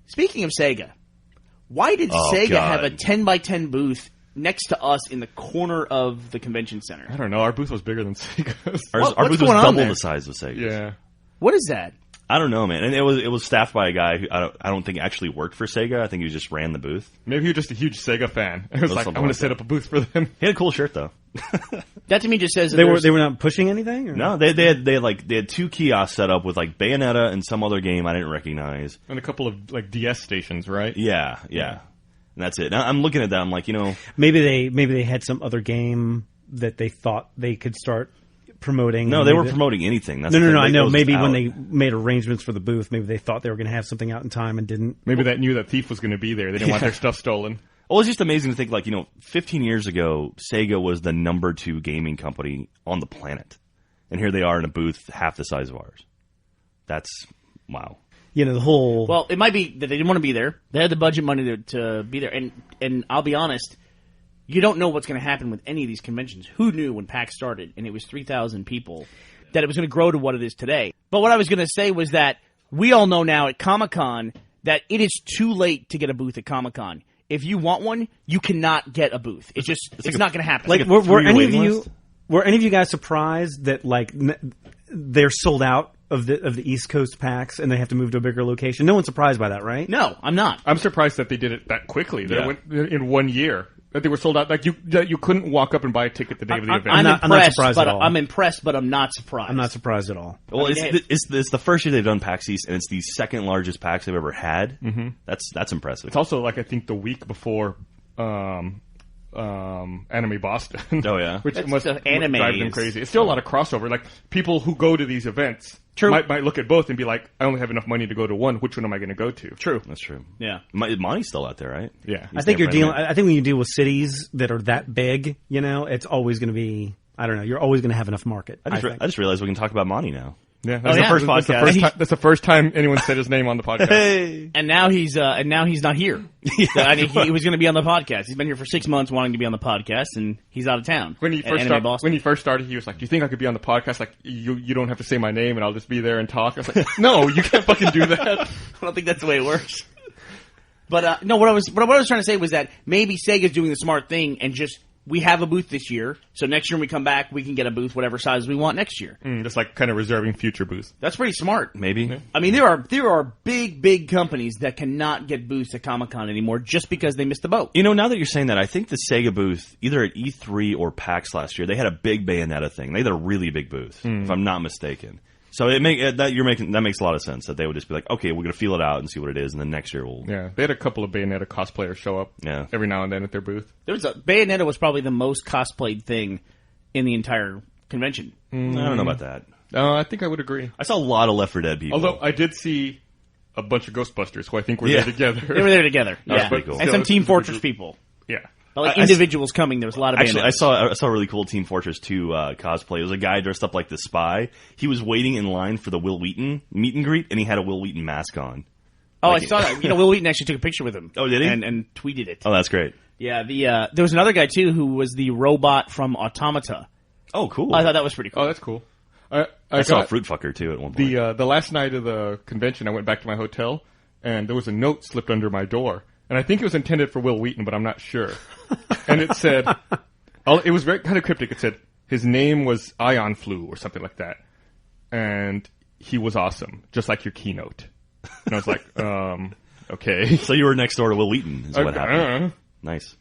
Speaking of Sega, why did Sega have a 10x10 booth next to us in the corner of the convention center? I don't know. Our booth was bigger than Sega's. Our booth was double the size of Sega's. Yeah. What is that? I don't know, man. And it was staffed by a guy who I don't think actually worked for Sega. I think he just ran the booth. Maybe he was just a huge Sega fan. It was like, I want to set up a booth for them. He had a cool shirt though. That to me just says that they were not pushing anything. Or? No, they had 2 kiosks set up with like Bayonetta and some other game I didn't recognize, and a couple of like DS stations, right? Yeah. And that's it. Now, I'm looking at that. I'm like, maybe they had some other game that they thought they could start promoting. No, they were promoting anything. That's no. I know. Maybe when they made arrangements for the booth, maybe they thought they were going to have something out in time and didn't. Maybe that knew that Thief was going to be there. They didn't want their stuff stolen. Well, it's just amazing to think, 15 years ago, Sega was the number 2 gaming company on the planet. And here they are in a booth half the size of ours. That's, wow. The whole... Well, it might be that they didn't want to be there. They had the budget money to be there. And I'll be honest, you don't know what's going to happen with any of these conventions. Who knew when PAX started, and it was 3,000 people, that it was going to grow to what it is today? But what I was going to say was that we all know now at Comic-Con that it is too late to get a booth at Comic-Con. If you want one, you cannot get a booth. It's not going to happen. Were any of you guys surprised that they're sold out of the East Coast PAX and they have to move to a bigger location? No one's surprised by that, right? No, I'm not. I'm surprised that they did it that quickly. That it went in 1 year. That they were sold out. Like you couldn't walk up and buy a ticket the day of the event. I'm not surprised at all. I'm impressed, but I'm not surprised. I'm not surprised at all. Well, it's the first year they've done PAX East, and it's the second largest PAX they've ever had. Mm-hmm. That's impressive. It's also I think the week before Anime Boston. Oh yeah, which must drive them crazy. It's still a lot of crossover. Like people who go to these events might look at both and be like, I only have enough money to go to one. Which one am I going to go to? True, that's true. Yeah, Monty's still out there, right? Yeah, I think you're dealing. I think when you deal with cities that are that big, it's always going to be. I don't know. You're always going to have enough market. I just realized we can talk about Monty now. Yeah, that's the first podcast. That's the first time anyone said his name on the podcast. Hey. And now he's not here. He was going to be on the podcast. He's been here for 6 months wanting to be on the podcast, and he's out of town. When he first started, he was like, "Do you think I could be on the podcast? Like, you don't have to say my name, and I'll just be there and talk." I was like, "No, you can't fucking do that." I don't think that's the way it works. But no, what I was trying to say was that maybe Sega's doing the smart thing and just. We have a booth this year, so next year when we come back, we can get a booth whatever size we want next year. Just like kind of reserving future booths. That's pretty smart. Maybe. Yeah. I mean, there are big companies that cannot get booths at Comic-Con anymore just because they missed the boat. Now that you're saying that, I think the Sega booth, either at E3 or PAX last year, they had a big Bayonetta thing. They had a really big booth, if I'm not mistaken. So that makes a lot of sense that they would just be like, okay, we're going to feel it out and see what it is, and then next year we'll... Yeah, they had a couple of Bayonetta cosplayers show up every now and then at their booth. Bayonetta was probably the most cosplayed thing in the entire convention. I don't know about that. I think I would agree. I saw a lot of Left 4 Dead people. Although I did see a bunch of Ghostbusters who I think were there together. They were there together, yeah. Cool. And some Team Fortress people. Yeah. But individuals coming, there was a lot of Actually, Bayonettas. I saw a really cool Team Fortress 2 cosplay. It was a guy dressed up like the spy. He was waiting in line for the Will Wheaton meet and greet, and he had a Will Wheaton mask on. Oh, I saw that. Will Wheaton actually took a picture with him. Oh, did he? And tweeted it. Oh, that's great. Yeah, there was another guy, too, who was the robot from Automata. Oh, cool. I thought that was pretty cool. Oh, that's cool. I saw a fruit fucker, too, at one point. The last night of the convention, I went back to my hotel, and there was a note slipped under my door. And I think it was intended for Will Wheaton, but I'm not sure. And it said, it was very kind of cryptic. It said his name was Ion Flu or something like that. And he was awesome, just like your keynote. And I was like, okay. So you were next door to Will Wheaton is what happened. Nice.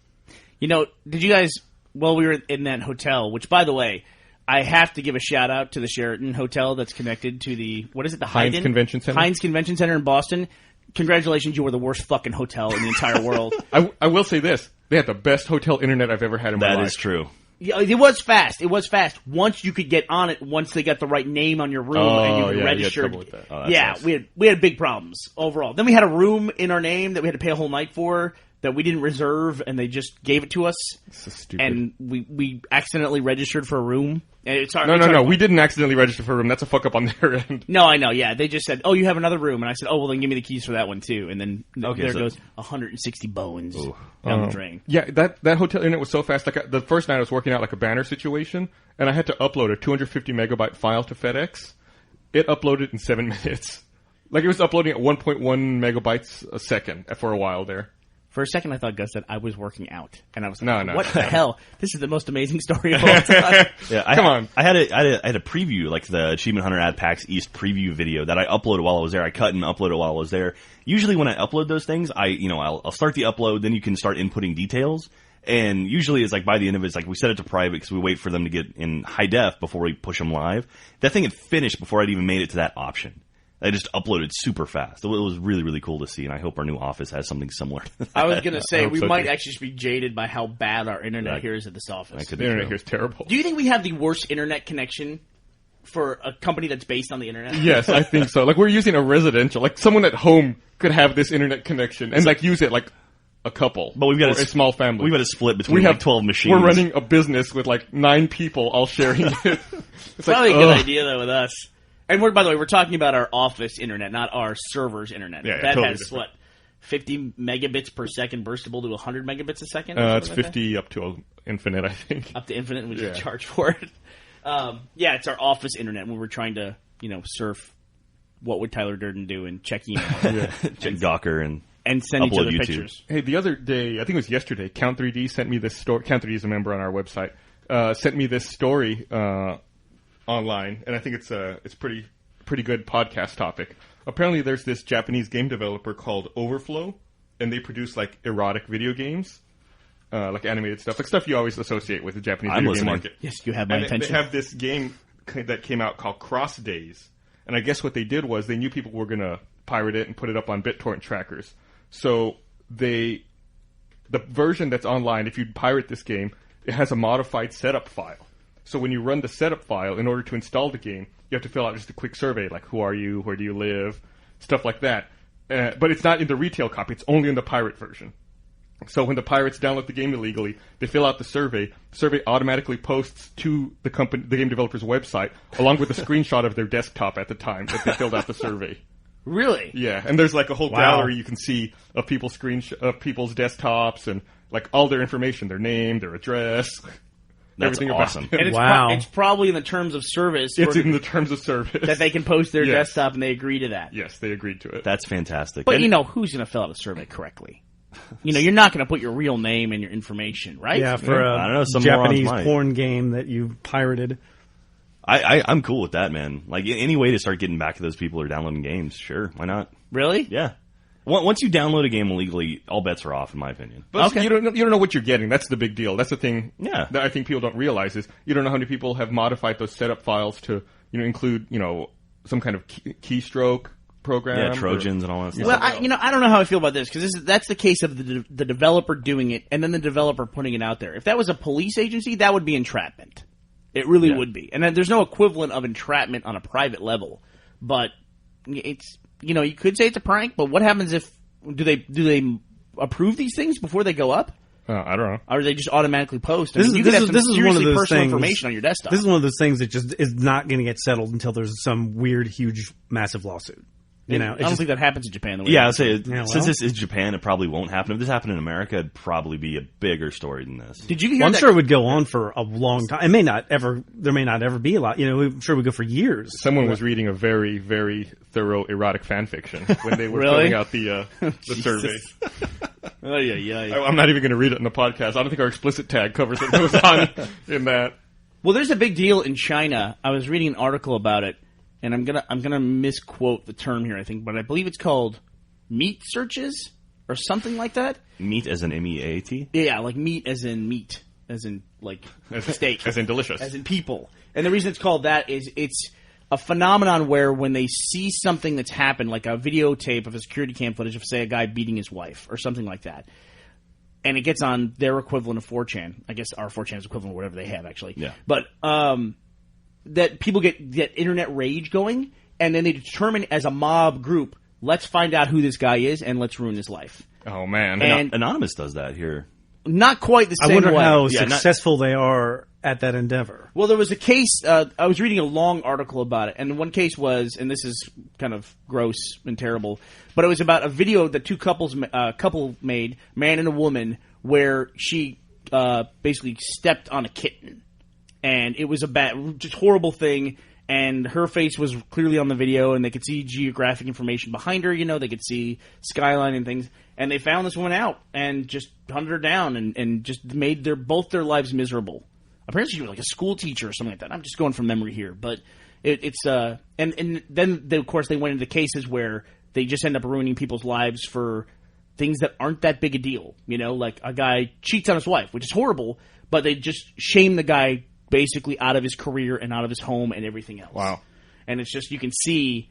Did you guys, while we were in that hotel, which, by the way, I have to give a shout-out to the Sheraton Hotel that's connected to the, what is it, the Heinz Convention Center? Heinz Convention Center in Boston. Congratulations, you were the worst fucking hotel in the entire world. I will say this. They had the best hotel internet I've ever had in my life. That is true. Yeah, it was fast. It was fast. Once you could get on it, once they got the right name on your room and you could register. Nice. We had big problems overall. Then we had a room in our name that we had to pay a whole night for that we didn't reserve, and they just gave it to us. This is stupid. And we accidentally registered for a room. And No. We didn't accidentally register for a room. That's a fuck up on their end. No, I know. Yeah, they just said, "Oh, you have another room," and I said, "Oh, well, then give me the keys for that one too." And then there goes 160 bones down the drain. Yeah, that hotel internet was so fast. Like the first night, I was working out like a banner situation, and I had to upload a 250 megabyte file to FedEx. It uploaded in 7 minutes. Like it was uploading at 1.1 megabytes a second for a while there. For a second, I thought Gus said I was working out, and I was like, "What the hell? This is the most amazing story of all time." Come on. I had a preview, like the Achievement Hunter Ad PAX East preview video that I uploaded while I was there. I cut and uploaded while I was there. Usually, when I upload those things, I'll start the upload, then you can start inputting details. And usually, it's like by the end of it, it's like we set it to private because we wait for them to get in high def before we push them live. That thing had finished before I'd even made it to that option. I just uploaded super fast. It was really, really cool to see, and I hope our new office has something similar to that. I was going to say, we might actually just be jaded by how bad our internet here is at this office. The internet here is terrible. Do you think we have the worst internet connection for a company that's based on the internet? Yes, I think so. Like, we're using a residential. Like, someone at home could have this internet connection and, like, use it like a couple. But we've got a small family. We've got a split between 12 machines. We're running a business with, like, 9 people all sharing it. It's probably a good idea, though, with us. And by the way, we're talking about our office internet, not our server's internet. Yeah, that totally has, different. 50 megabits per second burstable to 100 megabits a second? It's 50 up to infinite, I think. Up to infinite, and we just charge for it. It's our office internet when we're trying to, surf what would Tyler Durden do and check email. Check Gawker and send each other YouTube pictures. Hey, the other day, I think it was yesterday, Count3D sent me this story. Count3D is a member on our website. Sent me this story online, and I think it's pretty good podcast topic. Apparently, there's this Japanese game developer called Overflow, and they produce like erotic video games, like animated stuff, like stuff you always associate with the Japanese video game market. Yes, you have my attention. They have this game that came out called Cross Days, and I guess what they did was they knew people were going to pirate it and put it up on BitTorrent trackers. So the version that's online, if you pirate this game, it has a modified setup file. So when you run the setup file, in order to install the game, you have to fill out just a quick survey, like who are you, where do you live, stuff like that. But it's not in the retail copy, it's only in the pirate version. So when the pirates download the game illegally, they fill out the survey automatically posts to the game developer's website, along with a screenshot of their desktop at the time that they filled out the survey. Really? Yeah, and there's like a whole gallery you can see of people's people's desktops and like all their information, their name, their address. That's awesome. And it's probably in the terms of service. It's in the terms of service. That they can post their desktop and they agree to that. Yes, they agreed to it. That's fantastic. But who's going to fill out a survey correctly? You're not going to put your real name and your information, right? Yeah, for a Japanese porn game that you pirated. I'm cool with that, man. Like, any way to start getting back to those people who are downloading games, sure, why not? Really? Yeah. Once you download a game illegally, all bets are off, in my opinion. But you don't know what you're getting. That's the big deal. That's the thing that I think people don't realize is you don't know how many people have modified those setup files to include some kind of keystroke program. Yeah, Trojans and all that stuff. Well, I don't know how I feel about this because that's the case of the developer doing it and then the developer putting it out there. If that was a police agency, that would be entrapment. It really would be. And then there's no equivalent of entrapment on a private level. But it's you could say it's a prank, but what happens if do they approve these things before they go up? I don't know. Or do they just automatically post? This is one of those personal things, information on your desktop. This is one of those things that just is not going to get settled until there's some weird, huge, massive lawsuit. I don't think that happens in Japan. The way I'd say since this is Japan, it probably won't happen. If this happened in America, it'd probably be a bigger story than this. Did you hear I'm sure it would go on for a long time. There may not ever be a lot. I'm sure it would go for years. Someone was reading a very, very thorough erotic fan fiction when they were filling out the survey. I'm not even going to read it in the podcast. I don't think our explicit tag covers what goes on in that. Well, there's a big deal in China. I was reading an article about it. And I'm gonna misquote the term here, I think, but I believe it's called meat searches or something like that. Meat as in MEAT? Yeah, like meat, as in like steak, as in delicious, as in people. And the reason it's called that is it's a phenomenon where when they see something that's happened, like a videotape of a security cam footage of, say, a guy beating his wife or something like that, and it gets on their equivalent of 4chan. I guess our 4chan is equivalent of whatever they have, actually. Yeah. But that people get internet rage going, and then they determine as a mob group, let's find out who this guy is, and let's ruin his life. Oh, man. And Anonymous does that here. Not quite the same way. I wonder how successful they are at that endeavor. Well, there was a case, I was reading a long article about it, and one case was, and this is kind of gross and terrible, but it was about a video that couple made, man and a woman, where she basically stepped on a kitten. And it was just horrible thing, and her face was clearly on the video, and they could see geographic information behind her, they could see skyline and things. And they found this woman out and just hunted her down and just made both their lives miserable. Apparently she was like a school teacher or something like that. I'm just going from memory here. But it's and then of course they went into cases where they just end up ruining people's lives for things that aren't that big a deal. Like a guy cheats on his wife, which is horrible, but they just shame the guy basically out of his career and out of his home and everything else. Wow. And it's just, you can see,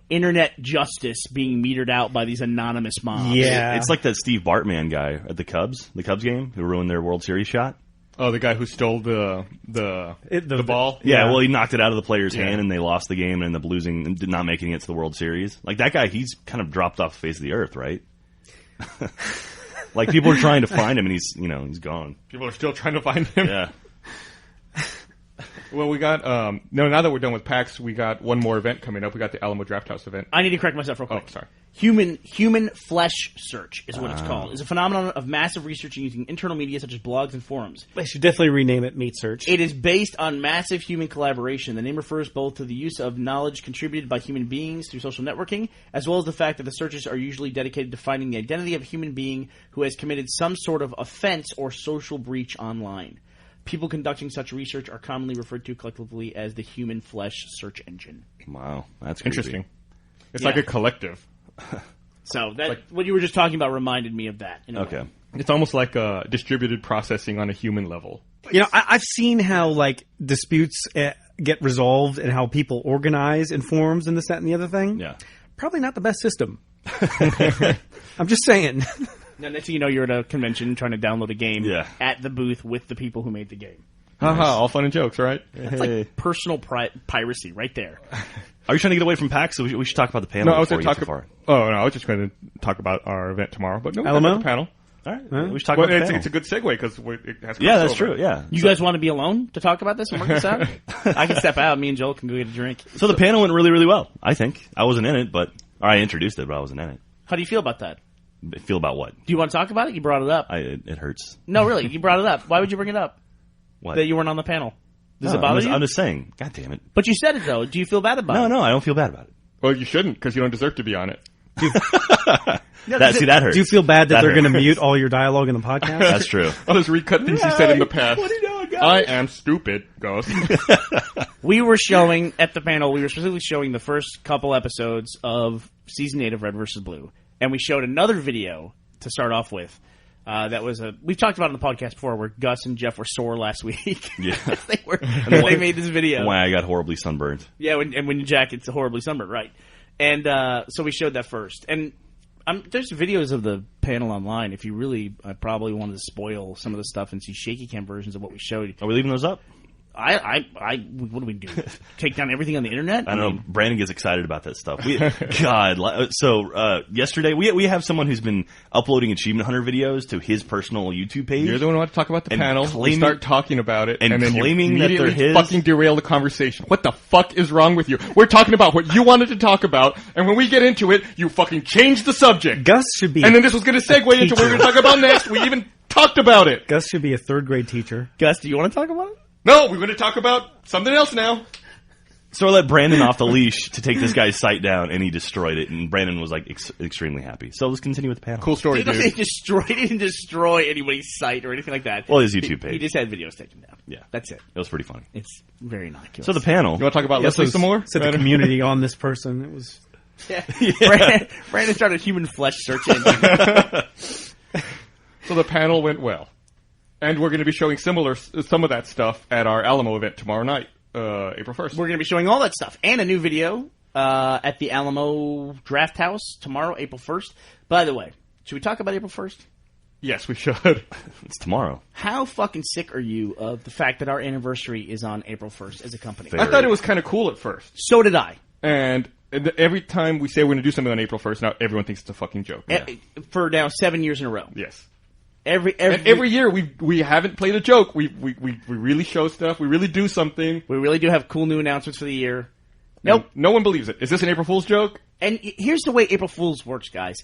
internet justice being metered out by these anonymous mobs. Yeah. It's like that Steve Bartman guy at the Cubs game, who ruined their World Series shot. Oh, the guy who stole the ball? Yeah, well, he knocked it out of the player's hand, and they lost the game and ended up losing and not making it to the World Series. Like, that guy, he's kind of dropped off the face of the earth, right? Like, people are trying to find him, and he's gone. People are still trying to find him? Yeah. Well, we got, now that we're done with PAX, we got one more event coming up. We got the Alamo Draft House event. I need to correct myself real quick. Oh, sorry. Human flesh search is what it's called. It's a phenomenon of massive research using internal media such as blogs and forums. They should definitely rename it Meat Search. It is based on massive human collaboration. The name refers both to the use of knowledge contributed by human beings through social networking, as well as the fact that the searches are usually dedicated to finding the identity of a human being who has committed some sort of offense or social breach online. People conducting such research are commonly referred to collectively as the human flesh search engine. Wow, that's creepy. Interesting. It's like a collective. So that what you were just talking about reminded me of that. Okay. It's almost like a distributed processing on a human level. I've seen how disputes get resolved and how people organize in forums and this, that, and the other thing. Yeah. Probably not the best system. I'm just saying. Now, next thing you know, you're at a convention trying to download a game at the booth with the people who made the game. Haha, all fun and jokes, right? That's like personal piracy right there. Are you trying to get away from PAX? So we should talk about the panel. No, I was going to I was just going to talk about our event tomorrow. But no, Alamo? The panel. All right, we should talk about the panel. It's a good segue because it has. Yeah, that's true. Yeah. You guys want to be alone to talk about this and work this out? I can step out. Me and Joel can go get a drink. So the panel went really, really well. I think I wasn't in it, or I introduced it, but I wasn't in it. How do you feel about that? Feel about what? Do you want to talk about it? You brought it up. It hurts. No, really, you brought it up. Why would you bring it up? What? That you weren't on the panel. Does it bother you? I'm just saying. God damn it. But you said it, though. Do you feel bad about it? No, I don't feel bad about it. Well, you shouldn't because you don't deserve to be on it. That hurts. Do you feel bad that they're going to mute all your dialogue in the podcast? That's true. I'll just recut things you said in the past. What are you doing, guys? I am stupid, Ghost. We were showing, at the panel, we were specifically showing the first couple episodes of Season 8 of Red vs. Blue. And we showed another video to start off with. We've talked about it on the podcast before where Gus and Jeff were sore last week. Yeah. they made this video. Why I got horribly sunburned. Yeah, when Jack gets horribly sunburned, right. And so we showed that first. And there's videos of the panel online. If you really probably wanted to spoil some of the stuff and see shaky cam versions of what we showed. Are we leaving those up? What do we do? Take down everything on the internet? I don't know. Brandon gets excited about that stuff. Yesterday we have someone who's been uploading Achievement Hunter videos to his personal YouTube page. You're the one who wants to talk about the panel. We start talking about it, and then claiming you that they're his. Fucking derail the conversation. What the fuck is wrong with you? We're talking about what you wanted to talk about, and when we get into it, you fucking change the subject. Gus should be. And then this was going to segue into what we're going to talk about next. We even talked about it. Gus should be a third grade teacher. Gus, do you want to talk about it? No, we're going to talk about something else now. So I let Brandon off the leash to take this guy's site down, and he destroyed it. And Brandon was extremely happy. So let's continue with the panel. Cool story, dude. He didn't destroy anybody's site or anything like that. Well, his YouTube page. He just had videos taken down. Yeah, that's it. It was pretty funny. It's very innocuous. So the panel. You want to talk about Leslie some more? Set the community on this person. It was. Yeah. Brandon started human flesh searching. So the panel went well. And we're going to be showing some of that stuff at our Alamo event tomorrow night, April 1st. We're going to be showing all that stuff and a new video at the Alamo Draft House tomorrow, April 1st. By the way, should we talk about April 1st? Yes, we should. It's tomorrow. How fucking sick are you of the fact that our anniversary is on April 1st as a company? I thought it was kind of cool at first. So did I. And every time we say we're going to do something on April 1st, now everyone thinks it's a fucking joke. For now 7 years in a row. Yes. Every year we haven't played a joke. We really show stuff. We really do something. We really do have cool new announcements for the year. Nope. No one believes it. Is this an April Fool's joke? And here's the way April Fool's works, guys.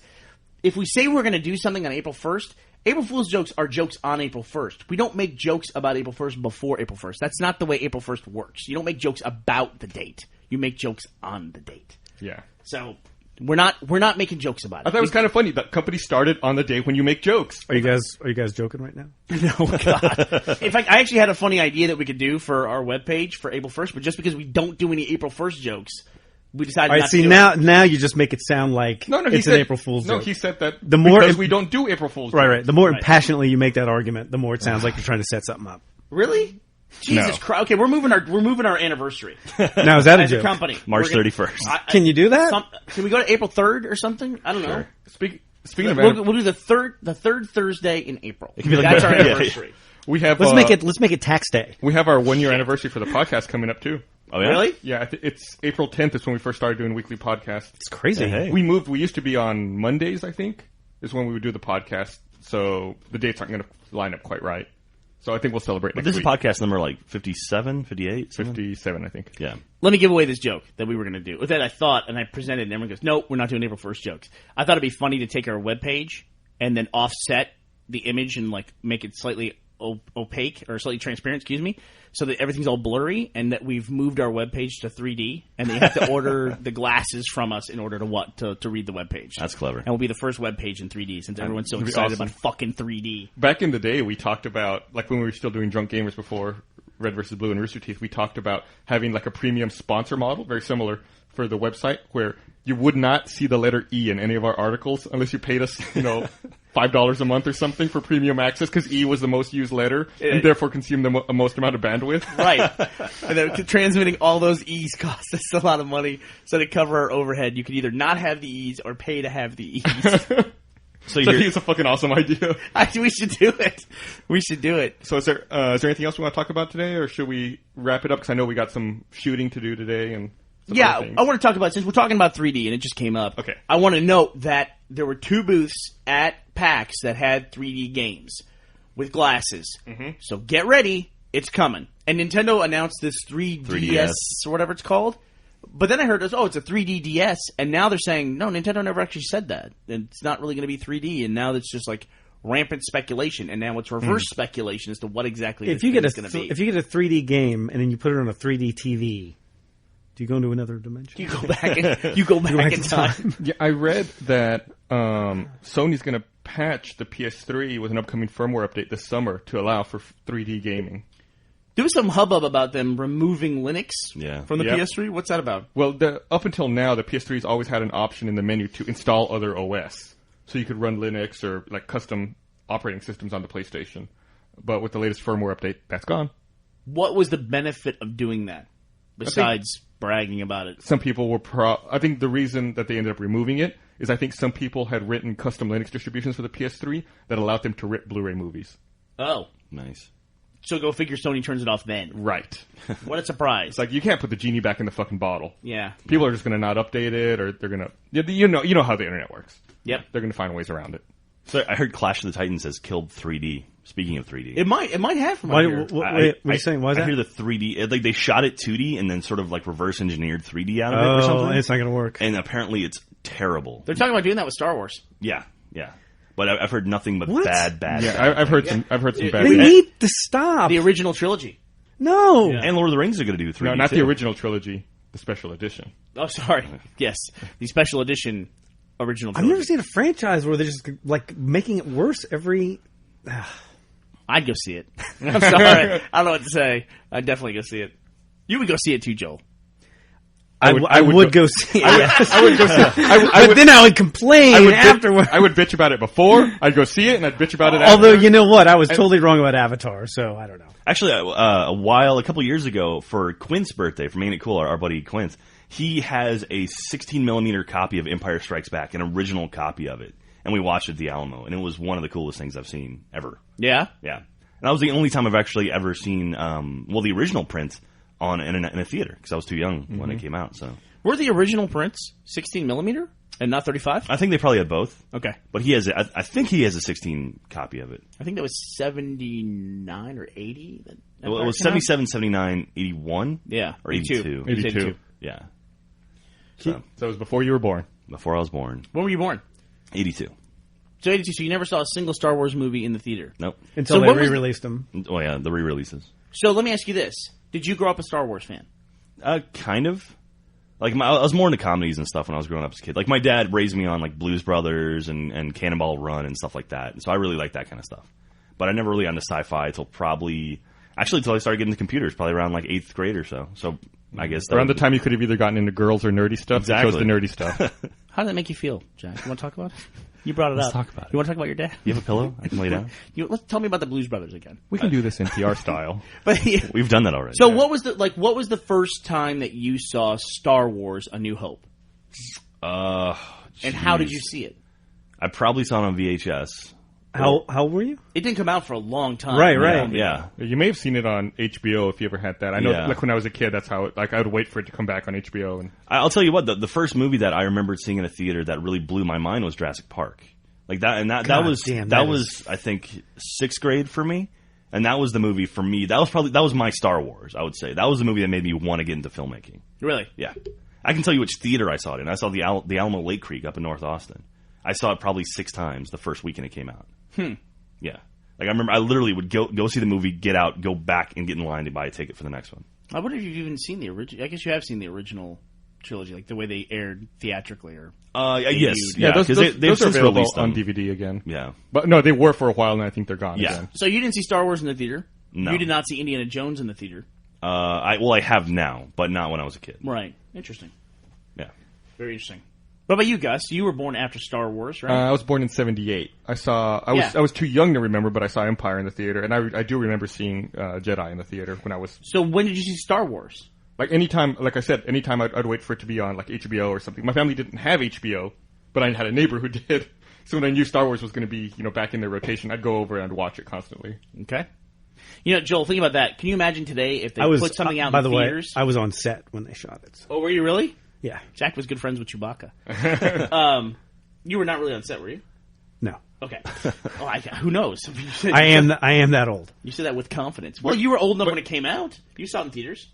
If we say we're going to do something on April 1st, April Fool's jokes are jokes on April 1st. We don't make jokes about April 1st before April 1st. That's not the way April 1st works. You don't make jokes about the date. You make jokes on the date. Yeah. So we're not making jokes about it. I thought it was kind of funny that company started on the day when you make jokes. Are you guys joking right now? No, God. In fact, I actually had a funny idea that we could do for our webpage for April 1st, but just because we don't do any April 1st jokes, we decided not to do it. Now you just make it sound like it's an April Fool's joke. No, he said that because we don't do April Fool's jokes. Right. The more passionately you make that argument, the more it sounds like you're trying to set something up. Really? Jesus Christ! Okay, we're moving our anniversary. Now is that a as joke? A company, March 31st. Can you do that? Can we go to April 3rd or something? I don't know. Speaking of, we'll do the third Thursday in April. That's our anniversary. We have let's make it tax day. We have our 1 year anniversary for the podcast coming up too. Oh yeah? Really? Yeah, it's April 10th is when we first started doing weekly podcasts. It's crazy. Hey. We moved. We used to be on Mondays, I think, is when we would do the podcast. So the dates aren't going to line up quite right. So I think we'll celebrate next This week. is podcast number like 57, 58? 57, I think. Yeah. Let me give away this joke that we were going to do. That I thought, and I presented, and everyone goes, no, we're not doing April 1st jokes. I thought it'd be funny to take our webpage and then offset the image and like make it slightly opaque or slightly transparent, so that everything's all blurry, and that we've moved our webpage to 3D, and they have to order the glasses from us in order to read the webpage. That's clever. And we'll be the first webpage in 3D since everyone's so excited about fucking 3D. Back in the day, we talked about, like when we were still doing Drunk Gamers before Red vs. Blue and Rooster Teeth, we talked about having like a premium sponsor model, very similar for the website, where you would not see the letter E in any of our articles unless you paid us, $5 a month or something for premium access, because E was the most used letter and therefore consumed the most amount of bandwidth. Right. And then transmitting all those E's cost us a lot of money. So to cover our overhead, you could either not have the E's or pay to have the E's. So it's a fucking awesome idea. We should do it. We should do it. So is there anything else we want to talk about today, or should we wrap it up? Because I know we got some shooting to do today and yeah, I want to talk about, since we're talking about 3D and it just came up, okay. I want to note that there were 2 booths at PAX that had 3D games with glasses. Mm-hmm. So get ready, it's coming. And Nintendo announced this 3DS or whatever it's called. But then I heard, it's a 3D DS, and now they're saying, no, Nintendo never actually said that. And it's not really going to be 3D, and now it's just like rampant speculation, and now it's reverse speculation as to what exactly it's going to be. If you get a 3D game and then you put it on a 3D TV, do you go into another dimension? You go back in time. Yeah, I read that Sony's going to patch the PS3 with an upcoming firmware update this summer to allow for 3D gaming. There was some hubbub about them removing Linux from the PS3. What's that about? Well, up until now, the PS3's always had an option in the menu to install other OS. So you could run Linux or like custom operating systems on the PlayStation. But with the latest firmware update, that's gone. What was the benefit of doing that, besides bragging about it? Some people were I think the reason that they ended up removing it is I think some people had written custom Linux distributions for the PS3 that allowed them to rip Blu-ray movies. Oh. Nice. So go figure Sony turns it off then. Right. What a surprise. It's like, you can't put the genie back in the fucking bottle. Yeah. People are just going to not update it, or they're going to... You know how the internet works. Yep. They're going to find ways around it. So I heard Clash of the Titans has killed 3D. Speaking of 3D. It might have from what are you saying? Why is that? I hear the 3D... Like, they shot it 2D and then sort of like reverse engineered 3D out of it or something. It's not going to work. And apparently it's terrible. They're talking about doing that with Star Wars. Yeah. But I've heard nothing but bad. Yeah, I've heard some bad. They need to stop. The original trilogy. No. Yeah. And Lord of the Rings are going to do 3D. No, not too. the original trilogy. The special edition. Oh, sorry. Yes, the special edition original trilogy. I've never seen a franchise where they're just like making it worse every. I'd go see it. I'm sorry. I don't know what to say. I'd definitely go see it. You would go see it too, Joel. I would go see it. I would go see it. But then I would complain afterwards. I would bitch about it before. I'd go see it, and I'd bitch about it Although, afterwards. you know what? I was totally wrong about Avatar, so I don't know. Actually, a couple years ago, for Quint's birthday, for Making It Cool, our buddy Quint, he has a 16mm copy of Empire Strikes Back, an original copy of it. and we watched it at the Alamo, and it was one of the coolest things I've seen ever. Yeah? Yeah. And that was the only time I've actually ever seen, the original print in a theater, because I was too young when it came out, so. Were the original prints 16 millimeter and not 35? I think they probably had both. Okay. But he has, I think he has a 16 copy of it. I think that was 79 or 80. Well, it was 77, 79, 81? Yeah. Or 82. 82. Yeah. So it was before you were born. Before I was born. When were you born? 82. So 82, so you never saw a single Star Wars movie in the theater? Nope. Until So they what was re-released them. Oh, yeah, the re-releases. So let me ask you this. Did you grow up a Star Wars fan? Kind of. Like, I was more into comedies and stuff when I was growing up as a kid. Like, my dad raised me on, like, Blues Brothers and Cannonball Run and stuff like that. And so I really liked that kind of stuff. But I never really got into sci-fi until I started getting into computers, probably around, like, 8th grade or so. So I guess around the time you could have either gotten into girls or nerdy stuff. Exactly. You chose the nerdy stuff. How did that make you feel, Jack? You want to talk about it? You brought it Let's up. talk about it. You want to talk about your dad? You have a pillow? I can lay down. Let's tell me about the Blues Brothers again. We can do this NPR style. But We've done that already. so what was the first time that you saw Star Wars: A New Hope? And how did you see it? I probably saw it on VHS. How old were you? It didn't come out for a long time. Right. Yeah. You may have seen it on HBO if you ever had that. I know, Yeah. like when I was a kid, that's how I would wait for it to come back on HBO. And I'll tell you what, the first movie that I remembered seeing in a theater that really blew my mind was Jurassic Park. Like that, and that was I think 6th grade for me, and that was the movie for me. That was my Star Wars. I would say that was the movie that made me want to get into filmmaking. Really? Yeah, I can tell you which theater I saw it in. I saw the Alamo Lake Creek up in North Austin. I saw it probably 6 times the first weekend it came out. Yeah, like I remember I literally would go see the movie, get out, go back, and get in line to buy a ticket for the next one. I wonder if you've even seen the original. I guess you have seen the original trilogy, like the way they aired theatrically, or yes, those they've are since available released them on DVD again. Yeah, But no, they were for a while, and I think they're gone Yeah. again. So you didn't see Star Wars in the theater. No. You did not see Indiana Jones in the theater. I have now, but not when I was a kid. Right. Interesting. Yeah. Very interesting. What about you, Gus? You were born after Star Wars, right? I was born in '78. I was too young to remember, but I saw Empire in the theater, and I do remember seeing Jedi in the theater when I was. So when did you see Star Wars? Like anytime I'd wait for it to be on like HBO or something. My family didn't have HBO, but I had a neighbor who did. So when I knew Star Wars was going to be, back in their rotation, I'd go over and I'd watch it constantly. Okay. Joel, think about that. Can you imagine today if they put something out in the theaters? I was on set when they shot it. So. Oh, were you really? Yeah. Jack was good friends with Chewbacca. You were not really on set, were you? No. Okay. Who knows? I am that old. You said that with confidence. Well, you were old enough when it came out. You saw it in theaters.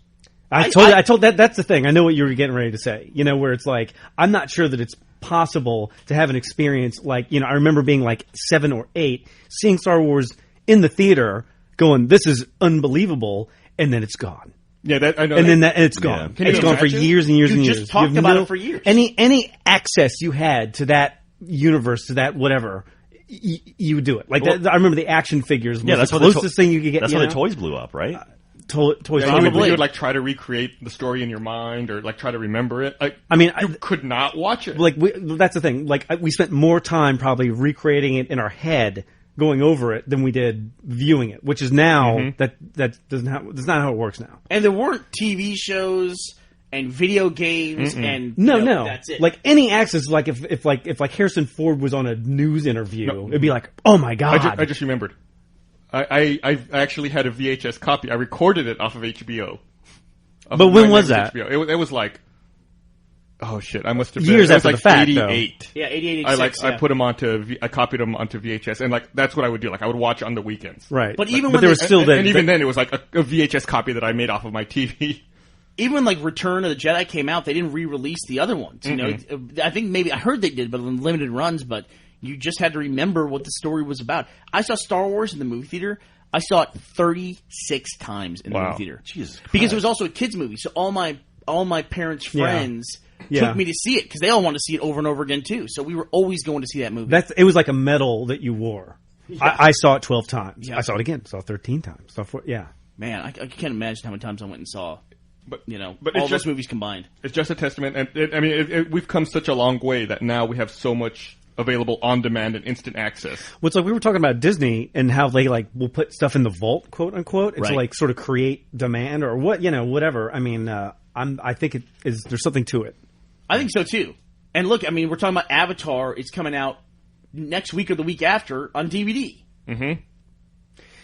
I told that's the thing. I know what you were getting ready to say. Where it's like, I'm not sure that it's possible to have an experience like, I remember being like 7 or 8, seeing Star Wars in the theater, going, this is unbelievable, and then it's gone. Yeah, I know. And then it's gone. Yeah. It's gone for years and years and years. You just talked about it for years. Any access you had to that universe, to that whatever, you would do it. Like I remember the action figures. Yeah, that's the closest thing you could get. That's how the toys blew up, right? Toys you would like try to recreate the story in your mind, or like try to remember it. You could not watch it. Like that's the thing. Like we spent more time probably recreating it in our head, going over it, than we did viewing it. Which is now that's not how it works now. And there weren't TV shows and video games and no. That's it. Like any access, like if Harrison Ford was on a news interview, it'd be like, oh my god. I just remembered. I actually had a VHS copy. I recorded it off of HBO. But when was that? HBO. It was like, oh shit! I must have been years after like the fact. 88. Yeah, 88, 86. I put them I copied them onto VHS, and like that's what I would do. Like I would watch on the weekends. Right. But even but when there was still and even then it was like a VHS copy that I made off of my TV. Even when like Return of the Jedi came out, they didn't re-release the other ones. I think I heard they did, but in limited runs. But you just had to remember what the story was about. I saw Star Wars in the movie theater. I saw it 36 times in the movie theater. Jesus Christ. Because it was also a kids movie, so all my parents' friends took me to see it because they all wanted to see it over and over again too. So we were always going to see that movie. It was like a medal that you wore. Yeah. I saw it 12 times. Yeah. I saw it again. Saw it 13 times. Man, I can't imagine how many times I went and saw. But but all those movies combined. It's just a testament, and we've come such a long way that now we have so much available on demand and instant access. Well, it's like we were talking about Disney and how they will put stuff in the vault, quote unquote, and right. to sort of create demand or whatever. I mean, I think there's something to it. I think so too. And look, we're talking about Avatar. It's coming out next week or the week after on DVD. Mm-hmm.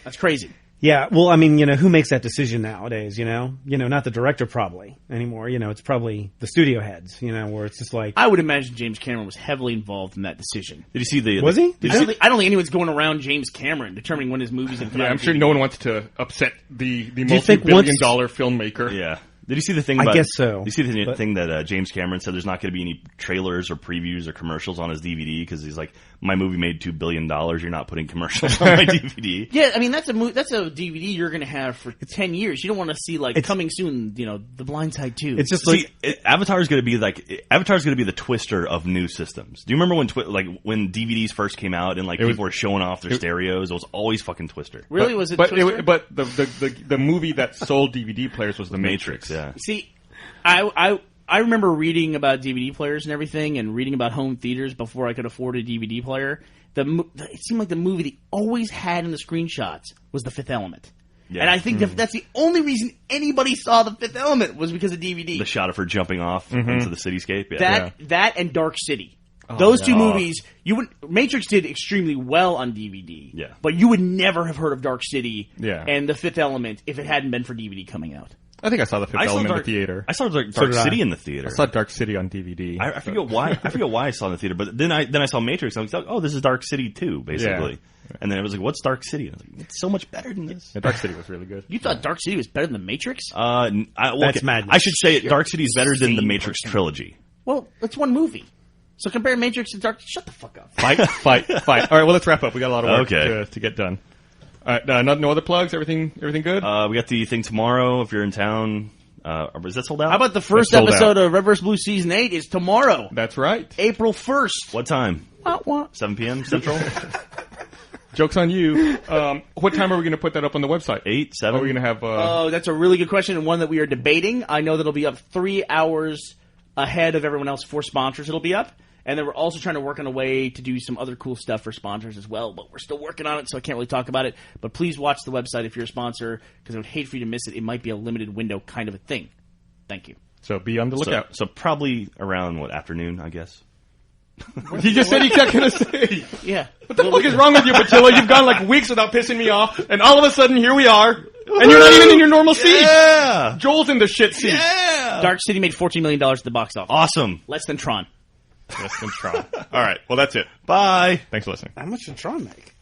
That's crazy. Yeah, well, I mean, who makes that decision nowadays, not the director probably anymore, it's probably the studio heads, where it's just like... I would imagine James Cameron was heavily involved in that decision. Did you see the... Was he? I don't think anyone's going around James Cameron determining when his movie's going to come out. I'm sure no one wants to upset the you think multi-billion-dollar filmmaker. Yeah. Did you see the thing about... I guess so. Did you see the thing that James Cameron said there's not going to be any trailers or previews or commercials on his DVD because he's like, my movie made $2 billion, you're not putting commercials on my DVD. Yeah, I mean, that's a DVD you're going to have for 10 years. You don't want to see, coming soon, The Blind Side 2. It's just Avatar's going to be the Twister of new systems. Do you remember when DVDs first came out and people were showing off their stereos? It was always fucking Twister. Really? Was it Twister? But the movie that sold DVD players was The Matrix. Yeah. See, I remember reading about DVD players and everything, and reading about home theaters before I could afford a DVD player. It seemed like the movie they always had in the screenshots was The Fifth Element. Yeah. And I think that's the only reason anybody saw The Fifth Element was because of DVD. The shot of her jumping off into the cityscape. Yeah. That and Dark City. Those two movies, Matrix did extremely well on DVD, but you would never have heard of Dark City and The Fifth Element if it hadn't been for DVD coming out. I think I saw The Fifth Element in the theater. I saw Dark City in the theater. I saw Dark City on DVD. I forget why. I forget why I saw it in the theater, but then I saw Matrix. And I was like, oh, this is Dark City 2, basically. Yeah. And then it was like, what's Dark City? And I was like, it's so much better than this. Yeah, Dark City was really good. You thought Dark City was better than The Matrix? That's madness. I should say Dark City is better than the Matrix trilogy. Well, it's one movie. So compare Matrix to Dark... Shut the fuck up. Fight. All right, well, let's wrap up. We got a lot of work to get done. All right, no other plugs? Everything good? We got the thing tomorrow if you're in town. Is that sold out? How about the first episode of Red vs. Blue Season 8 is tomorrow? That's right. April 1st. What time? 7 p.m. Central? Joke's on you. What time are we going to put that up on the website? 8, 7? Are we going to have... Oh, that's a really good question, and one that we are debating. I know that it'll be up 3 hours ahead of everyone else for sponsors. It'll be up. And then we're also trying to work on a way to do some other cool stuff for sponsors as well. But we're still working on it, so I can't really talk about it. But please watch the website if you're a sponsor, because I would hate for you to miss it. It might be a limited window kind of a thing. Thank you. So be on the lookout. So probably around, afternoon, I guess? He just said he's not going to say. Yeah. What the fuck is wrong with you, Patilla? You've gone weeks without pissing me off, and all of a sudden here we are, and you're not even in your normal seat. Yeah. Joel's in the shit seat. Yeah. Dark City made $14 million at the box office. Awesome. Less than Tron. Less than Tron. All right. Well, that's it. Bye. Thanks for listening. How much did Tron make?